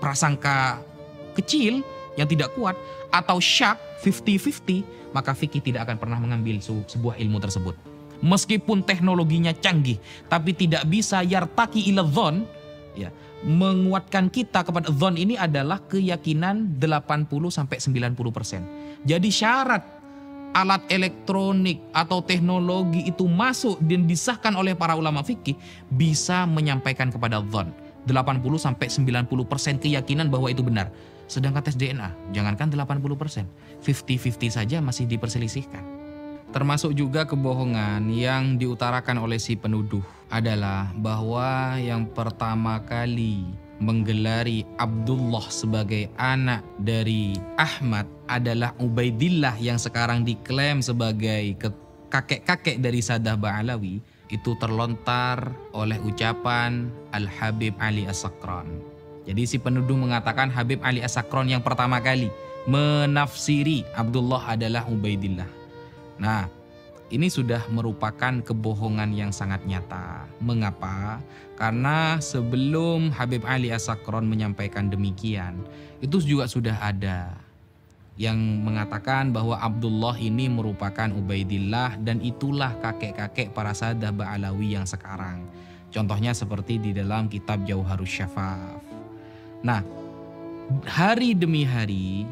prasangka kecil yang tidak kuat, atau syak 50-50, maka fikih tidak akan pernah mengambil sebuah ilmu tersebut. Meskipun teknologinya canggih, tapi tidak bisa yartaki ila dhon, ya, menguatkan kita kepada dhon ini adalah keyakinan 80-90%. Jadi syarat alat elektronik atau teknologi itu masuk dan disahkan oleh para ulama fikih bisa menyampaikan kepada dhon. 80-90% keyakinan bahwa itu benar. Sedangkan tes DNA, jangankan 80%, 50-50 saja masih diperselisihkan. Termasuk juga kebohongan yang diutarakan oleh si penuduh adalah bahwa yang pertama kali menggelari Abdullah sebagai anak dari Ahmad adalah Ubaidillah yang sekarang diklaim sebagai kakek-kakek dari Sadah Ba'alawi. Itu terlontar oleh ucapan Al-Habib Ali As-Sakran. Jadi si penuduh mengatakan Habib Ali As-Sakran yang pertama kali menafsiri Abdullah adalah Ubaidillah. Nah, ini sudah merupakan kebohongan yang sangat nyata. Mengapa? Karena sebelum Habib Ali As-Sakran menyampaikan demikian, itu juga sudah ada yang mengatakan bahwa Abdullah ini merupakan Ubaidillah dan itulah kakek-kakek para Sadah Ba'alawi yang sekarang. Contohnya seperti di dalam kitab Jauharus Syafaf. Nah, hari demi hari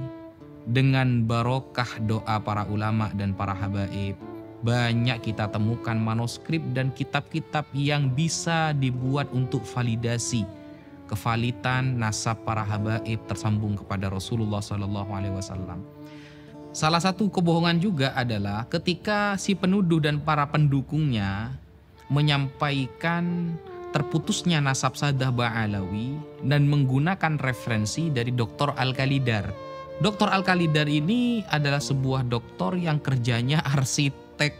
dengan barokah doa para ulama dan para habaib, banyak kita temukan manuskrip dan kitab-kitab yang bisa dibuat untuk validasi kevalitan nasab para habaib tersambung kepada Rasulullah SAW. Salah satu kebohongan juga adalah ketika si penuduh dan para pendukungnya menyampaikan terputusnya nasab Saddah Ba'alawi dan menggunakan referensi dari Dr. Al-Khalidar. Dr. Al-Khalidar ini adalah sebuah doktor yang kerjanya arsitek,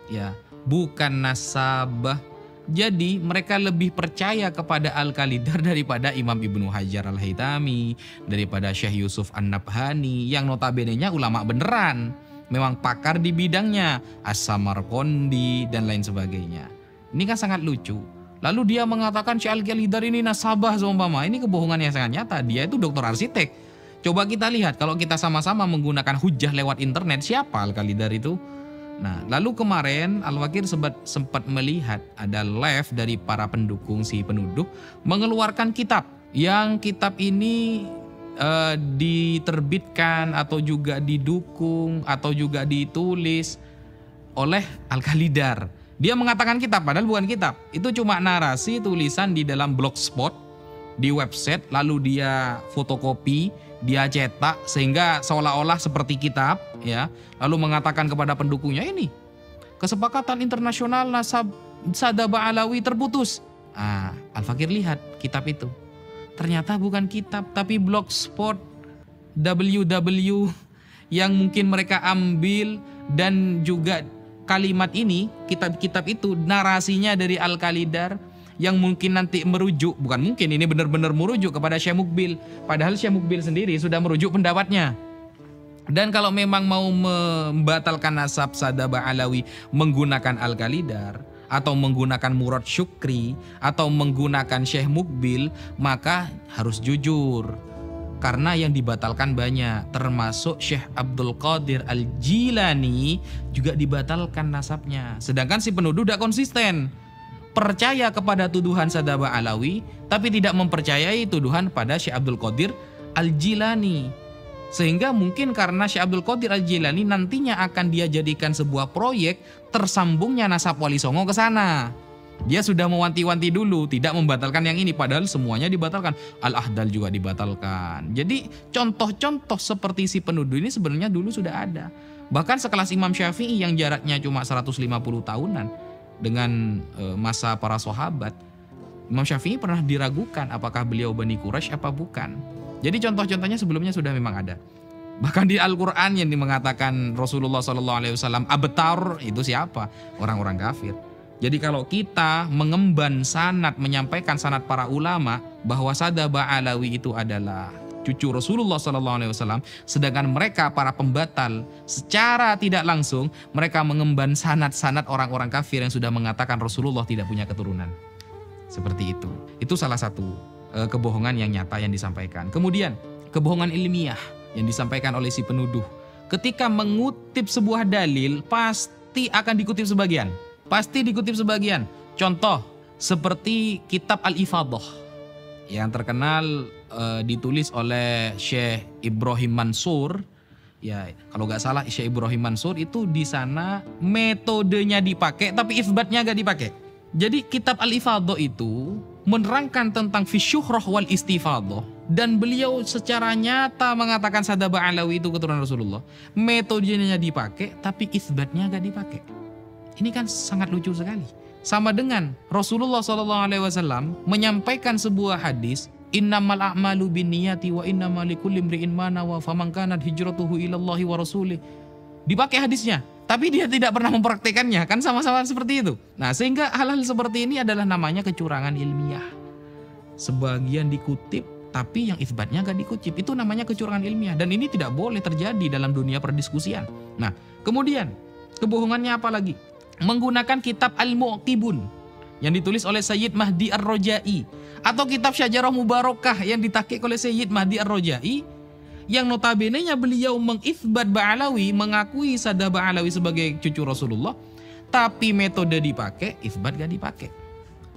ya, bukan nasabah. Jadi mereka lebih percaya kepada Al-Khalidar daripada Imam Ibnu Hajar Al-Haytami, daripada Syekh Yusuf An-Nabhani yang notabene-nya ulama beneran, memang pakar di bidangnya, As-Samarqandi dan lain sebagainya. Ini kan sangat lucu. Lalu dia mengatakan Syekh Al-Khalidar ini nasabah seumpama. Ini kebohongan yang sangat nyata. Dia itu dokter arsitek. Coba kita lihat kalau kita sama-sama menggunakan hujah lewat internet, siapa Al-Khalidar itu? Nah, lalu kemarin Al-Fakir sempat melihat ada live dari para pendukung si penuduh mengeluarkan kitab. Yang kitab ini diterbitkan atau juga didukung atau juga ditulis oleh Al-Khalidar. Dia mengatakan kitab, padahal bukan kitab. Itu cuma narasi tulisan di dalam blogspot, di website, lalu dia fotokopi, dia cetak sehingga seolah-olah seperti kitab, ya. Lalu mengatakan kepada pendukungnya, ini kesepakatan internasional nasab Saddah Ba'alawi terputus. Al-Fakir lihat kitab itu. Ternyata bukan kitab, tapi blogspot www yang mungkin mereka ambil, dan juga kalimat ini, kitab-kitab itu narasinya dari Al-Khalidar yang mungkin nanti merujuk, bukan mungkin, ini benar-benar merujuk kepada Syekh Mukbil. Padahal Syekh Mukbil sendiri sudah merujuk pendapatnya. Dan kalau memang mau membatalkan nasab Saddah Ba'alawi menggunakan Al-Khalidar atau menggunakan Murad Syukri atau menggunakan Syekh Mukbil, maka harus jujur. Karena yang dibatalkan banyak, termasuk Syekh Abdul Qadir Al-Jilani juga dibatalkan nasabnya. Sedangkan si penuduh tidak konsisten. Percaya kepada tuduhan Saddah Ba'alawi, tapi tidak mempercayai tuduhan pada Syekh Abdul Qadir Al-Jilani. Sehingga mungkin karena Syekh Abdul Qadir Al-Jilani nantinya akan dia jadikan sebuah proyek tersambungnya nasab Wali Songo ke sana. Dia sudah mewanti-wanti dulu, tidak membatalkan yang ini, padahal semuanya dibatalkan. Al-Ahdal juga dibatalkan. Jadi contoh-contoh seperti si penuduh ini sebenarnya dulu sudah ada. Bahkan sekelas Imam Syafi'i yang jaraknya cuma 150 tahunan dengan masa para sahabat, Imam Syafi'i pernah diragukan apakah beliau Bani Quraisy apa bukan. Jadi contoh-contohnya sebelumnya sudah memang ada. Bahkan di Al-Quran yang mengatakan Rasulullah SAW abtar, itu siapa? Orang-orang kafir. Jadi kalau kita mengemban sanad, menyampaikan sanad para ulama bahwa Saddah Ba'alawi itu adalah cucu Rasulullah SAW, sedangkan mereka para pembatal secara tidak langsung mereka mengemban sanad-sanad orang-orang kafir yang sudah mengatakan Rasulullah tidak punya keturunan. Seperti itu. Itu salah satu kebohongan yang nyata yang disampaikan. Kemudian kebohongan ilmiah yang disampaikan oleh si penuduh. Ketika mengutip sebuah dalil pasti akan dikutip sebagian. Pasti dikutip sebagian. Contoh seperti kitab Al-Ifadah yang terkenal ditulis oleh Syekh Ibrahim Mansur. Ya, kalau nggak salah Syekh Ibrahim Mansur itu di sana metodenya dipakai tapi isbatnya nggak dipakai. Jadi kitab Al-Ifadah itu menerangkan tentang fisyuhrah wal istifadah, dan beliau secara nyata mengatakan Saddah Ba'alawi itu keturunan Rasulullah. Metodenya dipakai tapi isbatnya nggak dipakai. Ini kan sangat lucu sekali. Sama dengan Rasulullah SAW menyampaikan sebuah hadis, innamal a'malu binniyati wa innamal likulli imri'in ma nawa faman kanat hijratuhu ilallahi wa rasulih. Dipakai hadisnya, tapi dia tidak pernah mempraktekannya, kan sama-sama seperti itu. Nah, sehingga hal-hal seperti ini adalah namanya kecurangan ilmiah. Sebagian dikutip, tapi yang isbatnya gak dikutip. Itu namanya kecurangan ilmiah, dan ini tidak boleh terjadi dalam dunia perdiskusian. Nah, kemudian kebohongannya apa lagi? Menggunakan kitab Al-Mu'qibun yang ditulis oleh Sayyid Mahdi Ar-Rojai, atau kitab Syajarah Mubarakah yang ditahqiq oleh Sayyid Mahdi Ar-Rojai, yang notabene-nya beliau mengisbat Ba'alawi, mengakui Saddah Ba'alawi sebagai cucu Rasulullah, tapi metode dipakai, isbat gak dipakai.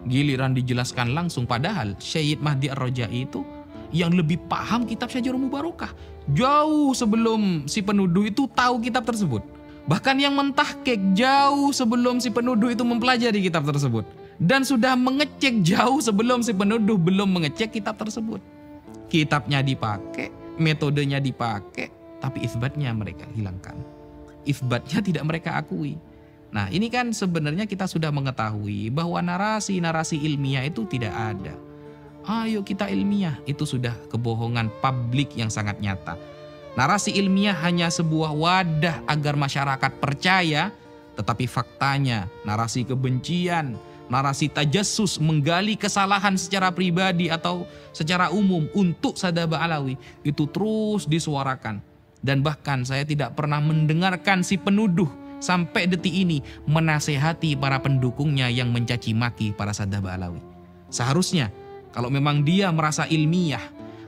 Giliran dijelaskan langsung, padahal Sayyid Mahdi Ar-Rojai itu yang lebih paham kitab Syajarah Mubarakah jauh sebelum si penuduh itu tahu kitab tersebut. Bahkan yang mentahqiq jauh sebelum si penuduh itu mempelajari kitab tersebut. Dan sudah mengecek jauh sebelum si penuduh belum mengecek kitab tersebut. Kitabnya dipakai, metodenya dipakai, tapi isbatnya mereka hilangkan. Isbatnya tidak mereka akui. Nah, ini kan sebenarnya kita sudah mengetahui bahwa narasi-narasi ilmiah itu tidak ada. Ayo kita ilmiah, itu sudah kebohongan publik yang sangat nyata. Narasi ilmiah hanya sebuah wadah agar masyarakat percaya, tetapi faktanya narasi kebencian, narasi tajassus, menggali kesalahan secara pribadi atau secara umum untuk Sadaba Alawi itu terus disuarakan. Dan bahkan saya tidak pernah mendengarkan si penuduh sampai detik ini menasehati para pendukungnya yang mencaci maki para Sadaba Alawi. Seharusnya kalau memang dia merasa ilmiah,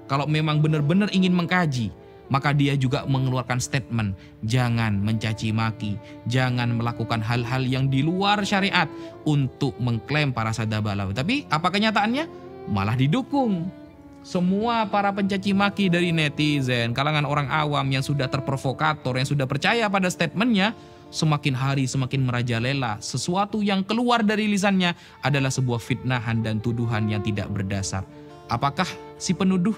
kalau memang benar-benar ingin mengkaji, maka dia juga mengeluarkan statement, jangan mencaci maki, jangan melakukan hal-hal yang di luar syariat untuk mengklaim para Sadaba Alawi. Tapi apa kenyataannya? Malah didukung. Semua para pencaci maki dari netizen, kalangan orang awam yang sudah terprovokator, yang sudah percaya pada statementnya, semakin hari semakin merajalela. Sesuatu yang keluar dari lisannya adalah sebuah fitnahan dan tuduhan yang tidak berdasar. Apakah si penuduh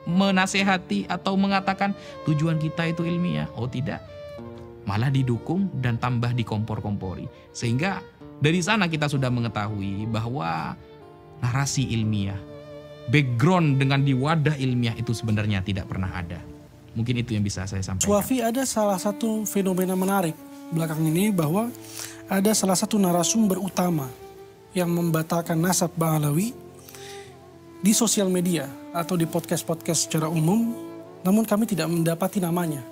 menasehati atau mengatakan tujuan kita itu ilmiah? Oh tidak, malah didukung dan tambah dikompor-kompori. Sehingga dari sana kita sudah mengetahui bahwa narasi ilmiah, background dengan di wadah ilmiah itu sebenarnya tidak pernah ada. Mungkin itu yang bisa saya sampaikan. Suafi, ada salah satu fenomena menarik belakang ini bahwa ada salah satu narasumber utama yang membatalkan nasab Bang Alawi di sosial media atau di podcast-podcast secara umum, namun kami tidak mendapati namanya.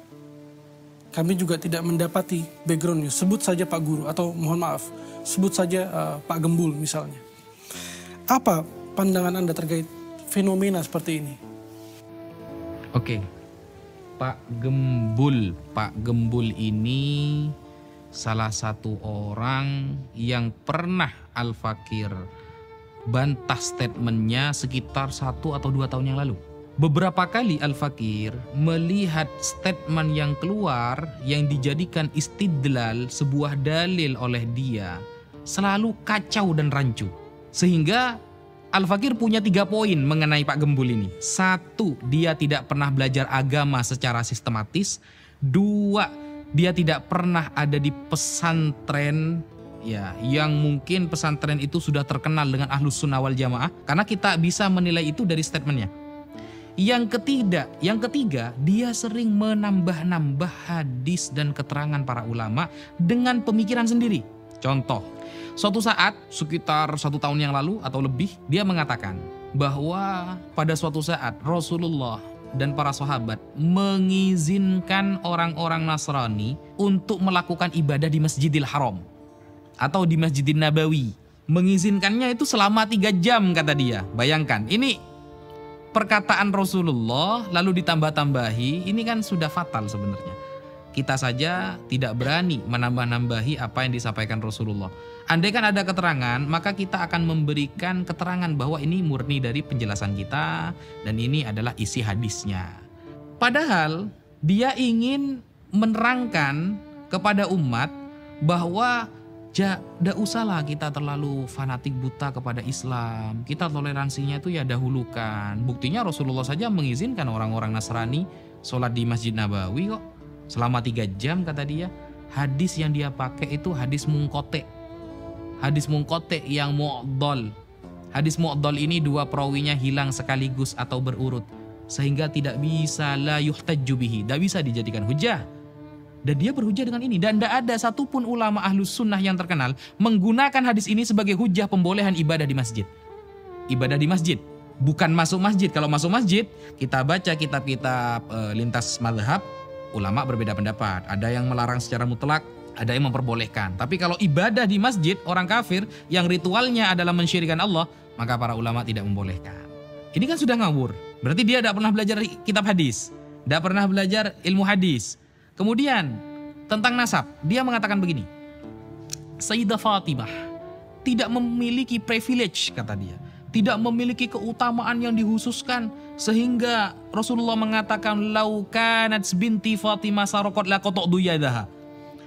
Kami juga tidak mendapati backgroundnya. Sebut saja Pak Guru atau mohon maaf, sebut saja Pak Gembul misalnya. Apa pandangan Anda terkait fenomena seperti ini? Oke, Pak Gembul ini salah satu orang yang pernah Al-Fakir bantah statementnya sekitar 1 atau 2 tahun yang lalu. Beberapa kali Al-Fakir melihat statement yang keluar yang dijadikan istidlal, sebuah dalil oleh dia, selalu kacau dan rancu. Sehingga Al-Fakir punya 3 poin mengenai Pak Gembul ini. 1, dia tidak pernah belajar agama secara sistematis. 2, dia tidak pernah ada di pesantren ya, yang mungkin pesantren itu sudah terkenal dengan Ahlus Sunnah wal Jamaah, karena kita bisa menilai itu dari statementnya. Yang ketiga, dia sering menambah-nambah hadis dan keterangan para ulama dengan pemikiran sendiri. Contoh, suatu saat sekitar 1 tahun yang lalu atau lebih, dia mengatakan bahwa pada suatu saat Rasulullah dan para sahabat mengizinkan orang-orang Nasrani untuk melakukan ibadah di Masjidil Haram atau di Masjidil Nabawi. Mengizinkannya itu selama 3 jam kata dia. Bayangkan, ini perkataan Rasulullah lalu ditambah-tambahi, ini kan sudah fatal sebenarnya. Kita saja tidak berani menambah-nambahi apa yang disampaikan Rasulullah. Andai kan ada keterangan, maka kita akan memberikan keterangan bahwa ini murni dari penjelasan kita dan ini adalah isi hadisnya. Padahal dia ingin menerangkan kepada umat bahwa tidak usahlah kita terlalu fanatik buta kepada Islam. Kita toleransinya itu ya dahulukan. Buktinya Rasulullah saja mengizinkan orang-orang Nasrani sholat di Masjid Nabawi kok. Selama 3 jam kata dia. Hadis yang dia pakai itu hadis mungkote. Hadis mungkote yang mu'dol. Hadis mu'dol ini 2 perawinya hilang sekaligus atau berurut. Sehingga tidak bisa la yuhtajju bihi. Tidak bisa dijadikan hujah. Dan dia berhujah dengan ini. Dan tidak ada satupun ulama Ahlus Sunnah yang terkenal menggunakan hadis ini sebagai hujah pembolehan ibadah di masjid. Ibadah di masjid. Bukan masuk masjid. Kalau masuk masjid, kita baca kitab-kitab lintas mazhab, ulama berbeda pendapat. Ada yang melarang secara mutlak, ada yang memperbolehkan. Tapi kalau ibadah di masjid, orang kafir yang ritualnya adalah mensyirikkan Allah, maka para ulama tidak membolehkan. Ini kan sudah ngawur. Berarti dia tidak pernah belajar kitab hadis. Tidak pernah belajar ilmu hadis. Kemudian tentang nasab, dia mengatakan begini. Sayyidah Fatimah tidak memiliki privilege, kata dia. Tidak memiliki keutamaan yang dihususkan sehingga Rasulullah mengatakan lau kanat binti Fatimah saraqat laqata'tu yadaha.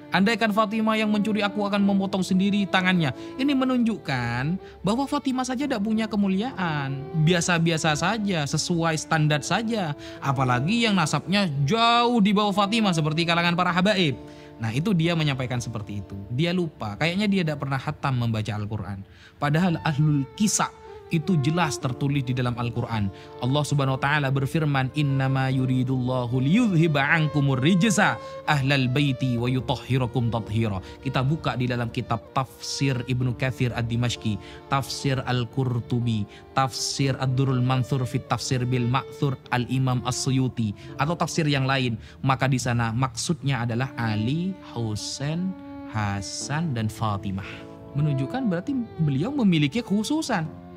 Andaikan Fatimah yang mencuri, aku akan memotong sendiri tangannya. Ini menunjukkan bahwa Fatimah saja tidak punya kemuliaan. Biasa-biasa saja, sesuai standar saja. Apalagi yang nasabnya jauh di bawah Fatimah seperti kalangan para habaib. Nah itu dia menyampaikan seperti itu. Dia lupa, kayaknya dia tidak pernah khatam membaca Al-Quran. Padahal ahlul kisah itu jelas tertulis di dalam Al-Quran. Allah Subhanahu wa taala berfirman, "Innama yuridullahu liyudhiba ankumur rijsa ahlal baiti wa yutahhirakum tathira." Kita buka di dalam kitab tafsir Ibnu Katsir Ad-Dimashqi, tafsir Al-Qurtubi, tafsir Ad-Durrul Mansur fi tafsir bil Ma'thur Al-Imam As-Suyuti, atau tafsir yang lain. Maka di sana maksudnya adalah Ali, Husain, Hasan dan Fatimah. Menunjukkan berarti beliau memiliki kekhususan.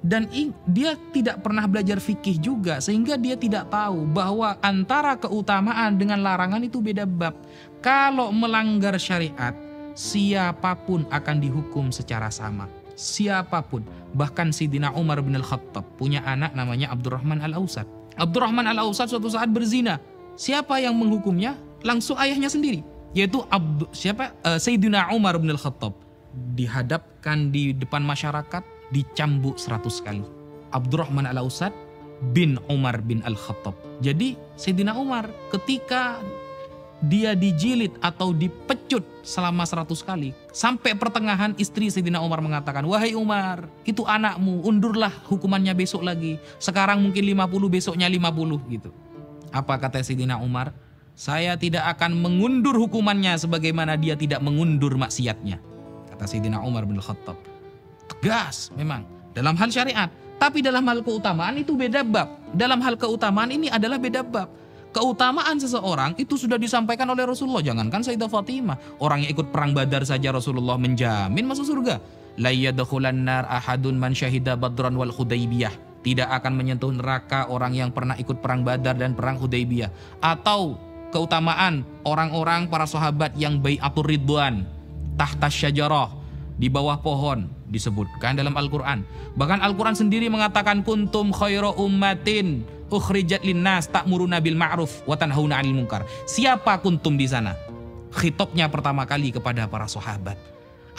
Dan dia tidak pernah belajar fikih juga, sehingga dia tidak tahu bahwa antara keutamaan dengan larangan itu beda bab. Kalau melanggar syariat, siapapun akan dihukum secara sama. Siapapun. Bahkan Sayyidina Umar bin Al-Khattab punya anak namanya Abdurrahman Al-Ausad. Abdurrahman Al-Ausad suatu saat berzina. Siapa yang menghukumnya? Langsung ayahnya sendiri, yaitu Sayyidina Umar bin Al-Khattab. Dihadapkan di depan masyarakat, dicambuk 100 kali. Abdurrahman Al-Ausad bin Umar bin Al-Khattab. Jadi Sayyidina Umar ketika dia dijilid atau dipecut selama 100 kali, sampai pertengahan istri Sayyidina Umar mengatakan, "Wahai Umar, itu anakmu, undurlah hukumannya besok lagi. Sekarang mungkin 50, besoknya 50," gitu. Apa kata Sayyidina Umar? "Saya tidak akan mengundur hukumannya sebagaimana dia tidak mengundur maksiatnya," kata Sayyidina Umar bin Al-Khattab. Tegas memang dalam hal syariat, tapi dalam hal keutamaan itu beda bab. Dalam hal keutamaan ini adalah beda bab. Keutamaan seseorang itu sudah disampaikan oleh Rasulullah. Jangankan Sayyidah Fatimah, orang yang ikut perang Badar saja Rasulullah menjamin masuk surga. La yadkhulan nar ahadun man syahida badran wal Hudaybiyah. Tidak akan menyentuh neraka orang yang pernah ikut perang Badar dan perang Hudaybiyah. Atau keutamaan orang-orang para sahabat yang bai'atur ridwan tahta syajarah, di bawah pohon, disebutkan dalam Al-Quran. Bahkan Al-Quran sendiri mengatakan, "Kuntum khairu ummatin ukhrijat linnas ta'muruna bil ma'ruf wa tanhauna 'anil munkar." Siapa kuntum di sana? Khitabnya pertama kali kepada para sahabat.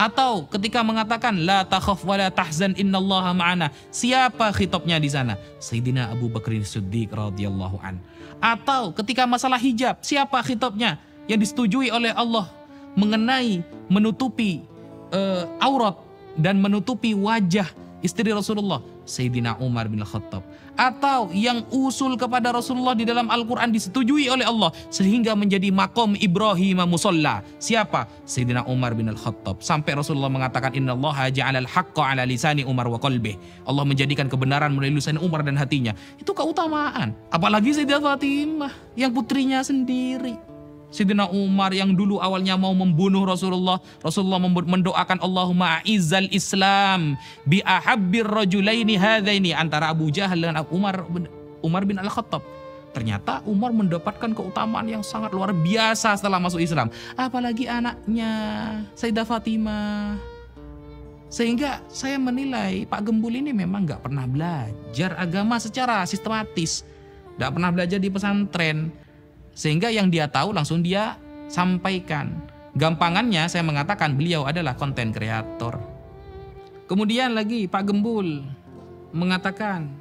Atau ketika mengatakan, "La takhaf wa la tahzan innallaha ma'ana." Siapa khitabnya di sana? Sayyidina Abu Bakar Siddiq radhiyallahu an. Atau ketika masalah hijab, siapa khitabnya yang disetujui oleh Allah mengenai menutupi aurat dan menutupi wajah istri Rasulullah? Sayyidina Umar bin Khattab. Atau yang usul kepada Rasulullah di dalam Al-Quran disetujui oleh Allah sehingga menjadi maqam Ibrahim musalla. Siapa? Sayyidina Umar bin Khattab. Sampai Rasulullah mengatakan, "Innallaha ja'alal haqqa ala lisani Umar wa qalbih." Allah menjadikan kebenaran melalui lisan Umar dan hatinya. Itu keutamaan. Apalagi Sayyidah Fatimah yang putrinya sendiri. Sayyidina Umar yang dulu awalnya mau membunuh Rasulullah, Rasulullah mendoakan, "Allahumma a'izzal Islam bi ahabbir rajulaini hadaini," antara Abu Jahal dengan Umar bin Al-Khattab. Ternyata Umar mendapatkan keutamaan yang sangat luar biasa setelah masuk Islam. Apalagi anaknya Sayyidah Fatimah. Sehingga saya menilai Pak Gembul ini memang gak pernah belajar agama secara sistematis. Gak pernah belajar di pesantren. Sehingga yang dia tahu langsung dia sampaikan. Gampangannya saya mengatakan beliau adalah konten kreator. Kemudian lagi Pak Gembul mengatakan,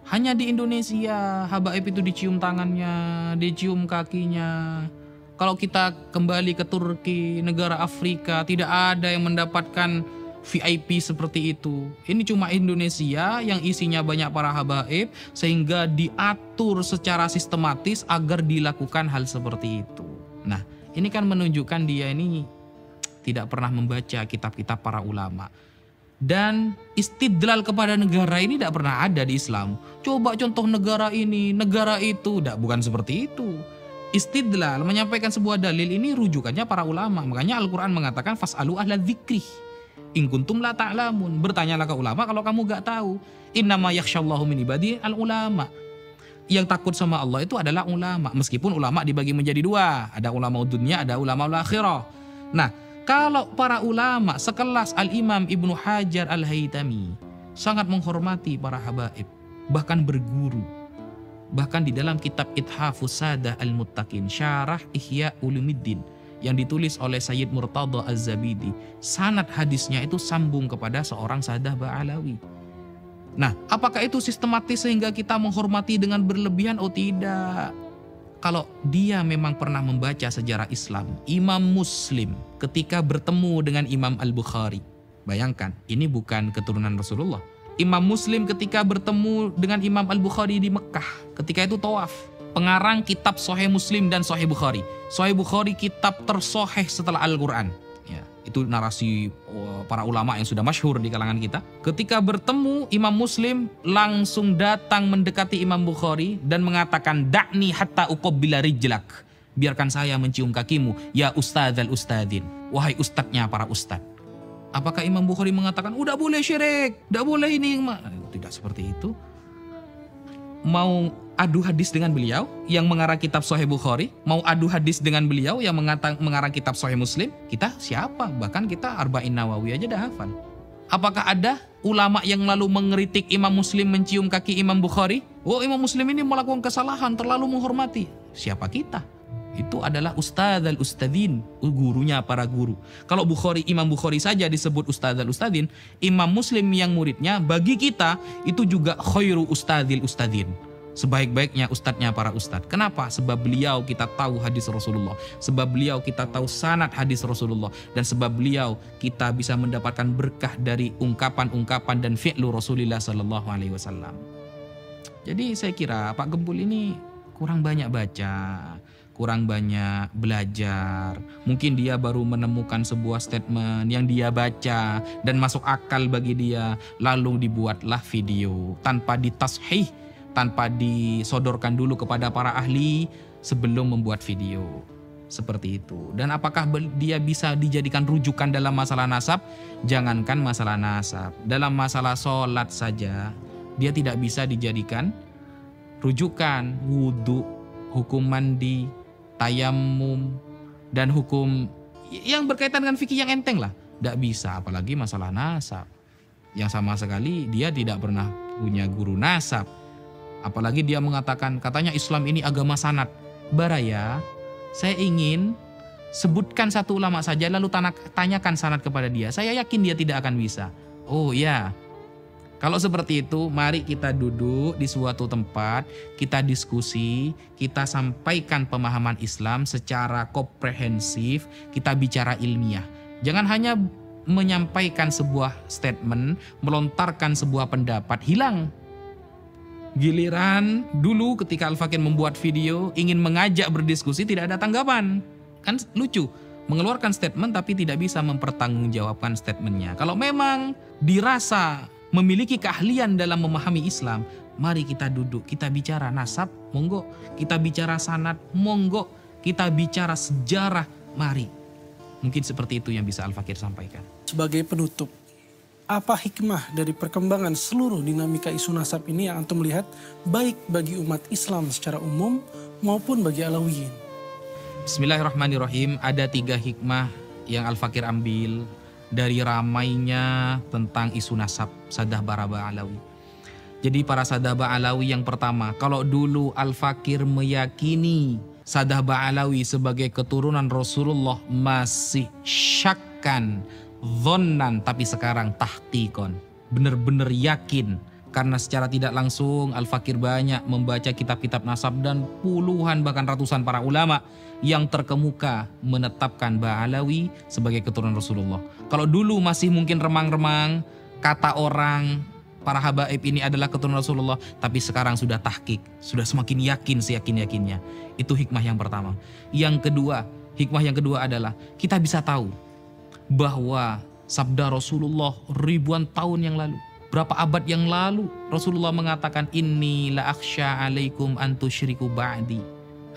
hanya di Indonesia habaib itu dicium tangannya, dicium kakinya. Kalau kita kembali ke Turki, negara Afrika, tidak ada yang mendapatkan VIP seperti itu. Ini cuma Indonesia yang isinya banyak para habaib, sehingga diatur secara sistematis agar dilakukan hal seperti itu. Nah, ini kan menunjukkan dia ini tidak pernah membaca kitab-kitab para ulama. Dan istidlal kepada negara ini tidak pernah ada di Islam. Coba contoh negara ini, negara itu, bukan seperti itu. Istidlal, menyampaikan sebuah dalil ini rujukannya para ulama. Makanya Al-Quran mengatakan, "Fas'alu ahla dzikrih in kuntum la ta'lamun." Bertanyalah ke ulama kalau kamu gak tahu. Innama yakhsyallahu min ibadihi al-ulama. Yang takut sama Allah itu adalah ulama. Meskipun ulama dibagi menjadi dua. Ada ulama dunia, ada ulama akhirah. Nah, kalau para ulama sekelas Al-Imam Ibnu Hajar Al-Haytami sangat menghormati para habaib. Bahkan berguru. Bahkan di dalam kitab Ithafus Sadah Al-Muttaqin, Syarah Ihya Ulumuddin, yang ditulis oleh Sayyid Murtada Az-Zabidi, sanad hadisnya itu sambung kepada seorang Sadah Ba'alawi. Nah, apakah itu sistematis sehingga kita menghormati dengan berlebihan? Oh tidak. kalau dia memang pernah membaca sejarah Islam, Imam Muslim ketika bertemu dengan Imam Al-Bukhari. Bayangkan, ini bukan keturunan Rasulullah. Imam Muslim ketika bertemu dengan Imam Al-Bukhari di Mekah, ketika itu tawaf. Pengarang kitab Sahih Muslim dan Sahih Bukhari. Sahih Bukhari kitab tersoheh setelah Al-Quran. Ya, itu narasi para ulama yang sudah masyhur di kalangan kita. Ketika bertemu Imam Muslim, langsung datang mendekati Imam Bukhari dan mengatakan, "Da'ni hatta uqabbila rijlak." Biarkan saya mencium kakimu, ya ustadzal ustadzin. Wahai ustadznya para ustadz. Apakah Imam Bukhari mengatakan, udah boleh syirik, udah boleh ini? Tidak seperti itu. Mau adu hadis dengan beliau yang mengarang kitab Sahih Bukhari, mau adu hadis dengan beliau yang mengarang kitab Sahih Muslim, kita siapa? Bahkan kita Arba'in Nawawi aja dah hafal. Apakah ada ulama yang lalu mengkritik Imam Muslim mencium kaki Imam Bukhari? Oh, Imam Muslim ini melakukan kesalahan, terlalu menghormati. Siapa kita? Itu adalah ustadzal ustadzin, gurunya para guru. Kalau Imam Bukhari saja disebut ustadzal ustadzin, Imam Muslim yang muridnya bagi kita itu juga khairu ustadzil ustadzin. Sebaik-baiknya ustadznya para ustadz. Kenapa? Sebab beliau kita tahu hadis Rasulullah. Sebab beliau kita tahu sanad hadis Rasulullah. Dan sebab beliau kita bisa mendapatkan berkah dari ungkapan-ungkapan dan fi'lu Rasulullah SAW. Jadi saya kira Pak Gempul ini kurang banyak baca, kurang banyak belajar. Mungkin dia baru menemukan sebuah statement yang dia baca dan masuk akal bagi dia. Lalu dibuatlah video tanpa ditashih, tanpa disodorkan dulu kepada para ahli sebelum membuat video. Seperti itu. Dan apakah dia bisa dijadikan rujukan dalam masalah nasab? Jangankan masalah nasab. Dalam masalah sholat saja, dia tidak bisa dijadikan rujukan. Wudhu, hukum mandi, tayamum, dan hukum yang berkaitan dengan fikih yang enteng lah. Tidak bisa, apalagi masalah nasab. Yang sama sekali dia tidak pernah punya guru nasab. Apalagi dia mengatakan, katanya Islam ini agama sanad. Baraya, saya ingin sebutkan satu ulama saja lalu tanyakan sanad kepada dia. Saya yakin dia tidak akan bisa. Oh ya, kalau seperti itu, mari kita duduk di suatu tempat, kita diskusi, kita sampaikan pemahaman Islam secara komprehensif, kita bicara ilmiah. Jangan hanya menyampaikan sebuah statement, melontarkan sebuah pendapat, hilang. Giliran dulu ketika Al-Fakir membuat video, ingin mengajak berdiskusi, tidak ada tanggapan. Kan lucu, mengeluarkan statement tapi tidak bisa mempertanggungjawabkan statementnya. Kalau memang dirasa memiliki keahlian dalam memahami Islam, mari kita duduk, kita bicara nasab, monggo. Kita bicara sanad, monggo. Kita bicara sejarah, mari. Mungkin seperti itu yang bisa Al-Fakir sampaikan. Sebagai penutup, apa hikmah dari perkembangan seluruh dinamika isu nasab ini yang antum lihat baik bagi umat Islam secara umum maupun bagi Alawiyin? Bismillahirrahmanirrahim. Ada 3 hikmah yang Al-Fakir ambil dari ramainya tentang isu nasab Saddah Baraba Alawi. Jadi para Saddah Alawi yang pertama, kalau dulu Al-Fakir meyakini Saddah Alawi sebagai keturunan Rasulullah masih syakkan, dhannan, tapi sekarang tahqiqon, benar-benar yakin. Karena secara tidak langsung Al-Fakir banyak membaca kitab-kitab nasab dan puluhan bahkan ratusan para ulama yang terkemuka menetapkan Ba'alawi sebagai keturunan Rasulullah. Kalau dulu masih mungkin remang-remang, kata orang para habaib ini adalah keturunan Rasulullah, tapi sekarang sudah tahqiq, sudah semakin yakin seyakin-yakinnya. Itu hikmah yang pertama. Hikmah yang kedua adalah kita bisa tahu bahwa sabda Rasulullah ribuan tahun yang lalu, berapa abad yang lalu, Rasulullah mengatakan, inni la akhsha alaikum an tusyriku ba'di.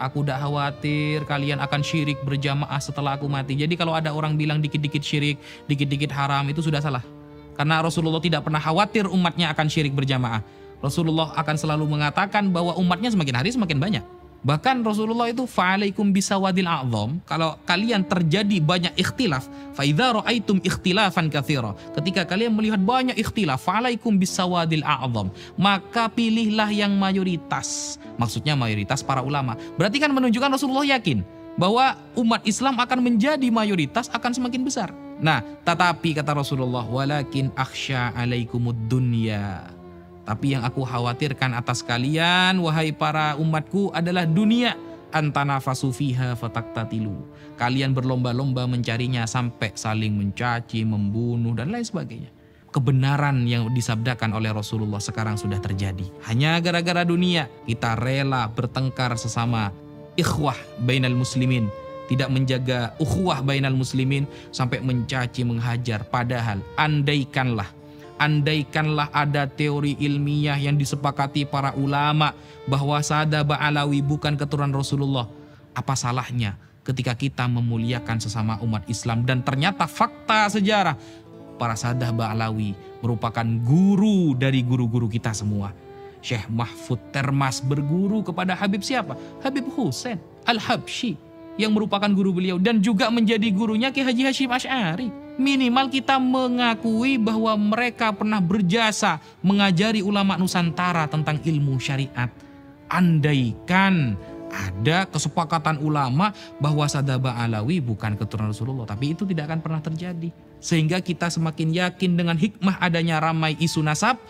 Aku tidak khawatir kalian akan syirik berjamaah setelah aku mati. Jadi kalau ada orang bilang dikit-dikit syirik, dikit-dikit haram, itu sudah salah. Karena Rasulullah tidak pernah khawatir umatnya akan syirik berjamaah. Rasulullah akan selalu mengatakan bahwa umatnya semakin hari semakin banyak. Bahkan Rasulullah itu fa'alaikum bisawadil a'zam, kalau kalian terjadi banyak ikhtilaf, fa idza ra'aitum ikhtilafan katsira, ketika kalian melihat banyak ikhtilaf, fa'alaikum bisawadil a'zam, maka pilihlah yang mayoritas. Maksudnya mayoritas para ulama. Berarti kan menunjukkan Rasulullah yakin bahwa umat Islam akan menjadi mayoritas, akan semakin besar. Nah, tetapi kata Rasulullah, walakin akhsha alaikumud dunya. Tapi yang aku khawatirkan atas kalian, wahai para umatku, adalah dunia. antanafasu fiha fataktatilu. Kalian berlomba-lomba mencarinya sampai saling mencaci, membunuh dan lain sebagainya. Kebenaran yang disabdakan oleh Rasulullah sekarang sudah terjadi. Hanya gara-gara dunia kita rela bertengkar sesama ikhwah bainal muslimin, tidak menjaga ukhuwah bainal muslimin sampai mencaci, menghajar. Padahal andaikanlah ada teori ilmiah yang disepakati para ulama bahwa Sadah Ba'alawi bukan keturunan Rasulullah, apa salahnya ketika kita memuliakan sesama umat Islam? Dan ternyata fakta sejarah, para Sadah Ba'alawi merupakan guru dari guru-guru kita semua. Syekh Mahfud Termas berguru kepada Habib siapa? Habib Hussein Al-Habsyi yang merupakan guru beliau dan juga menjadi gurunya Ki Haji Hashim Asy'ari. Minimal kita mengakui bahwa mereka pernah berjasa mengajari ulama Nusantara tentang ilmu syariat. Andaikan ada kesepakatan ulama bahwa Sadah Ba'alawi bukan keturunan Rasulullah, tapi itu tidak akan pernah terjadi. Sehingga kita semakin yakin dengan hikmah adanya ramai isu nasab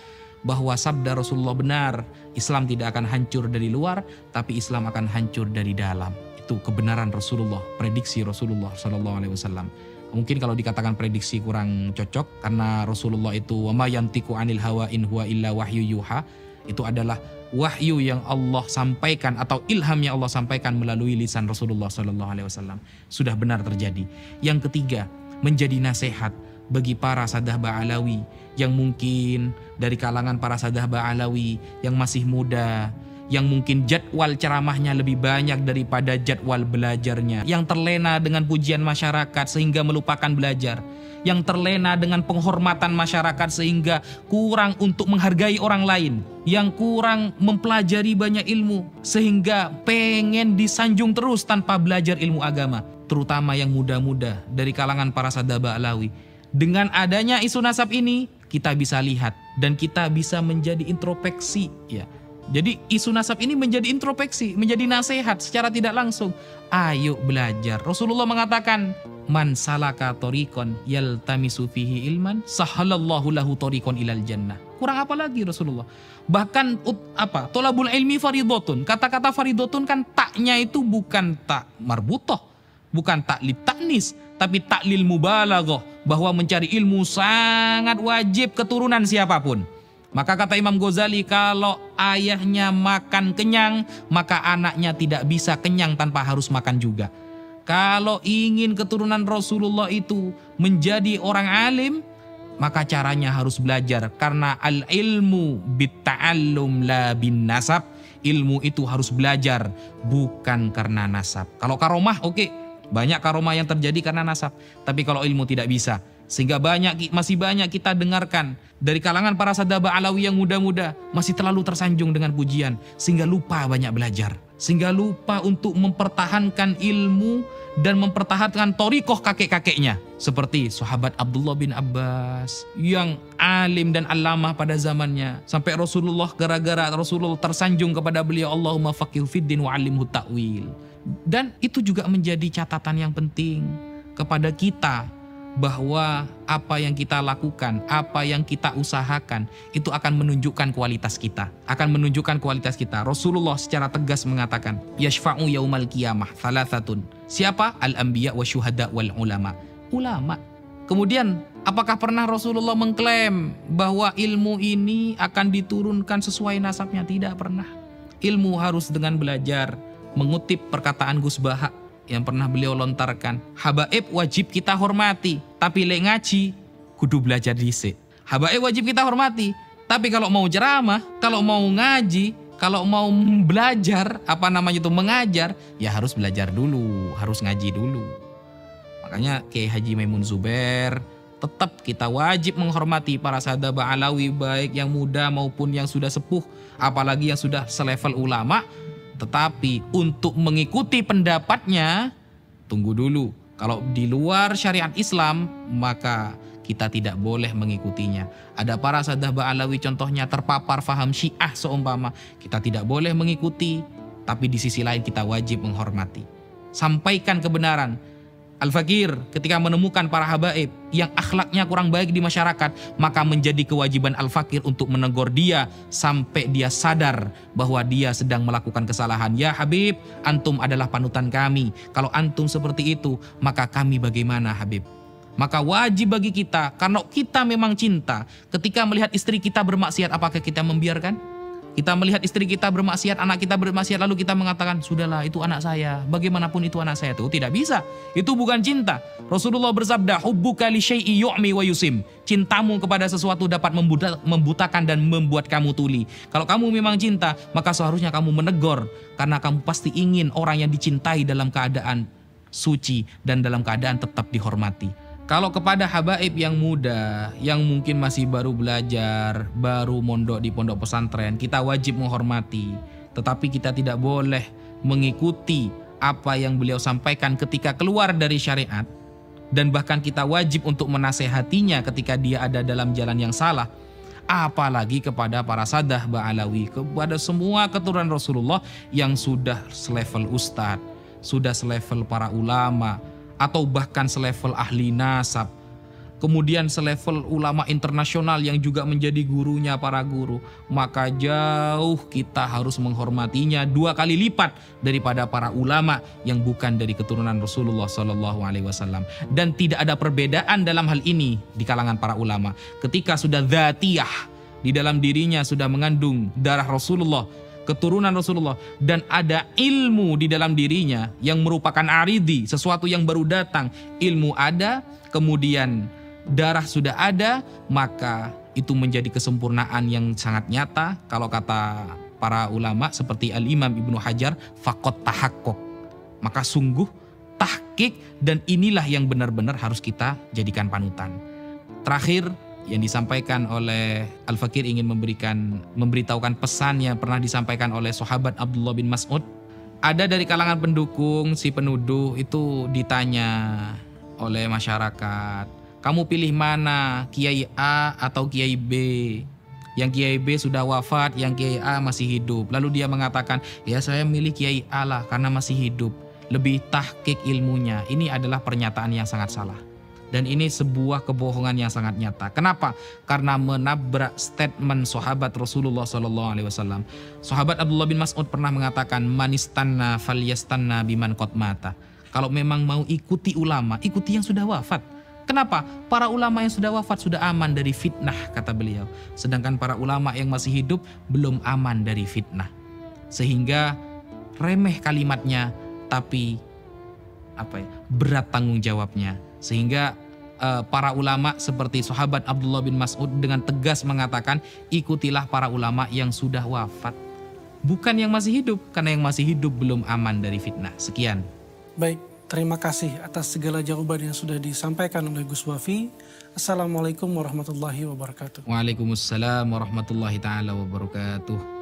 bahwa sabda Rasulullah benar. Islam tidak akan hancur dari luar, tapi Islam akan hancur dari dalam. Itu kebenaran Rasulullah, prediksi Rasulullah SAW. Mungkin kalau dikatakan prediksi kurang cocok karena Rasulullah itu wa ma yantiqu anil hawa in huwa illa wahyu yuha. Itu adalah wahyu yang Allah sampaikan atau ilham yang Allah sampaikan melalui lisan Rasulullah SAW. Sudah benar terjadi. Yang ketiga, menjadi nasihat bagi para Sadah Ba'alawi yang mungkin dari kalangan para Sadah Ba'alawi yang masih muda, yang mungkin jadwal ceramahnya lebih banyak daripada jadwal belajarnya, yang terlena dengan pujian masyarakat sehingga melupakan belajar, yang terlena dengan penghormatan masyarakat sehingga kurang untuk menghargai orang lain, yang kurang mempelajari banyak ilmu sehingga pengen disanjung terus tanpa belajar ilmu agama, terutama yang muda-muda dari kalangan para Sadah Ba'alawi. Dengan adanya isu nasab ini kita bisa lihat dan kita bisa menjadi introspeksi ya. Jadi isu nasab ini menjadi introspeksi, menjadi nasihat secara tidak langsung. Ayo belajar. Rasulullah mengatakan, man salaka tariqan yaltamisu fihi ilman sahalallahu lahu tariqan ilal jannah. Kurang apa lagi Rasulullah? Bahkan tolabul ilmi faridotun. Kata-kata faridotun kan taknya itu bukan tak marbutoh, bukan tak li taknis, tapi taklil mubalaghah, bahwa mencari ilmu sangat wajib keturunan siapapun. Maka kata Imam Ghazali, kalau ayahnya makan kenyang, maka anaknya tidak bisa kenyang tanpa harus makan juga. Kalau ingin keturunan Rasulullah itu menjadi orang alim, maka caranya harus belajar. Karena al-ilmu bitta'allum la bin nasab. Ilmu itu harus belajar, bukan karena nasab. Kalau karomah, oke. Banyak karomah yang terjadi karena nasab. Tapi kalau ilmu tidak bisa. Sehingga masih banyak kita dengarkan dari kalangan para Sadah Ba'alawi yang muda-muda masih terlalu tersanjung dengan pujian sehingga lupa banyak belajar, sehingga lupa untuk mempertahankan ilmu dan mempertahankan thariqah kakek-kakeknya, seperti sahabat Abdullah bin Abbas yang alim dan allamah pada zamannya, sampai Rasulullah gara-gara Rasulullah tersanjung kepada beliau, Allahumma faqihhu fiddin wa 'allimhu ta'wil. Dan itu juga menjadi catatan yang penting kepada kita, bahwa apa yang kita lakukan, apa yang kita usahakan itu akan menunjukkan kualitas kita, Rasulullah secara tegas mengatakan, yashfa'u yaumal qiyamah thalathatun. Siapa? Al-anbiya wa syuhada wal ulama. Kemudian apakah pernah Rasulullah mengklaim bahwa ilmu ini akan diturunkan sesuai nasabnya? Tidak pernah. Ilmu harus dengan belajar. Mengutip perkataan Gus Baha yang pernah beliau lontarkan, habaib wajib kita hormati, tapi lek ngaji kudu belajar dhisik. Habaib wajib kita hormati, tapi kalau mau ceramah, kalau mau ngaji, kalau mau belajar, mengajar, ya harus belajar dulu, harus ngaji dulu. Makanya Kiai Haji Maimun Zubair, tetap kita wajib menghormati para Sadah Ba'alawi, baik yang muda maupun yang sudah sepuh, apalagi yang sudah selevel ulama. Tetapi untuk mengikuti pendapatnya, tunggu dulu. Kalau di luar syariat Islam, maka kita tidak boleh mengikutinya. Ada para Sadah Ba'alawi contohnya terpapar faham Syiah seumpama, kita tidak boleh mengikuti, tapi di sisi lain kita wajib menghormati. Sampaikan kebenaran. Al-Fakir ketika menemukan para habaib yang akhlaknya kurang baik di masyarakat, maka menjadi kewajiban Al-Fakir untuk menegur dia sampai dia sadar bahwa dia sedang melakukan kesalahan. Ya Habib, antum adalah panutan kami. Kalau antum seperti itu, maka kami bagaimana Habib? Maka wajib bagi kita, karena kita memang cinta, ketika melihat istri kita bermaksiat, apakah kita membiarkan? Kita melihat istri kita bermaksiat, anak kita bermaksiat, lalu kita mengatakan, sudahlah itu anak saya, bagaimanapun itu anak saya. Itu tidak bisa, itu bukan cinta. Rasulullah bersabda, hubbuka li syai'i yu'mi wa yusim. Cintamu kepada sesuatu dapat membutakan dan membuat kamu tuli. Kalau kamu memang cinta, maka seharusnya kamu menegur, karena kamu pasti ingin orang yang dicintai dalam keadaan suci dan dalam keadaan tetap dihormati. Kalau kepada habaib yang muda, yang mungkin masih baru belajar, baru mondok di pondok pesantren, kita wajib menghormati. Tetapi kita tidak boleh mengikuti apa yang beliau sampaikan ketika keluar dari syariat. Dan bahkan kita wajib untuk menasehatinya ketika dia ada dalam jalan yang salah. Apalagi kepada para sadah ba'alawi, kepada semua keturunan Rasulullah yang sudah selevel ustadz, sudah selevel para ulama, atau bahkan selevel ahli nasab, kemudian selevel ulama internasional yang juga menjadi gurunya para guru, maka jauh kita harus menghormatinya 2 kali lipat daripada para ulama yang bukan dari keturunan Rasulullah SAW. Dan tidak ada perbedaan dalam hal ini di kalangan para ulama. Ketika sudah dzatiyah, di dalam dirinya sudah mengandung darah Rasulullah, keturunan Rasulullah, dan ada ilmu di dalam dirinya yang merupakan aridi, sesuatu yang baru datang, ilmu ada, kemudian darah sudah ada, maka itu menjadi kesempurnaan yang sangat nyata. Kalau kata para ulama seperti Al-Imam Ibnu Hajar, faqat tahakkuk, maka sungguh tahqiq, dan inilah yang benar-benar harus kita jadikan panutan. Terakhir, yang disampaikan oleh Al-Fakir ingin memberitahukan pesan yang pernah disampaikan oleh sahabat Abdullah bin Mas'ud. Ada dari kalangan pendukung, si penuduh itu ditanya oleh masyarakat, kamu pilih mana, Kiai A atau Kiai B? Yang Kiai B sudah wafat, yang Kiai A masih hidup. Lalu dia mengatakan, ya saya milih Kiai A lah karena masih hidup, lebih tahqiq ilmunya. Ini adalah pernyataan yang sangat salah. Dan ini sebuah kebohongan yang sangat nyata. Kenapa? Karena menabrak statement sahabat Rasulullah SAW. Sahabat Abdullah bin Mas'ud pernah mengatakan, manistanna falyastanna biman qad mata. Kalau memang mau ikuti ulama, ikuti yang sudah wafat. Kenapa? Para ulama yang sudah wafat sudah aman dari fitnah, kata beliau. Sedangkan para ulama yang masih hidup belum aman dari fitnah. Sehingga remeh kalimatnya, tapi berat tanggung jawabnya. Sehingga para ulama seperti sahabat Abdullah bin Mas'ud dengan tegas mengatakan, ikutilah para ulama yang sudah wafat, bukan yang masih hidup, karena yang masih hidup belum aman dari fitnah. Sekian. Baik, terima kasih atas segala jawaban yang sudah disampaikan oleh Gus Wafi. Assalamualaikum warahmatullahi wabarakatuh. Waalaikumsalam warahmatullahi taala wabarakatuh.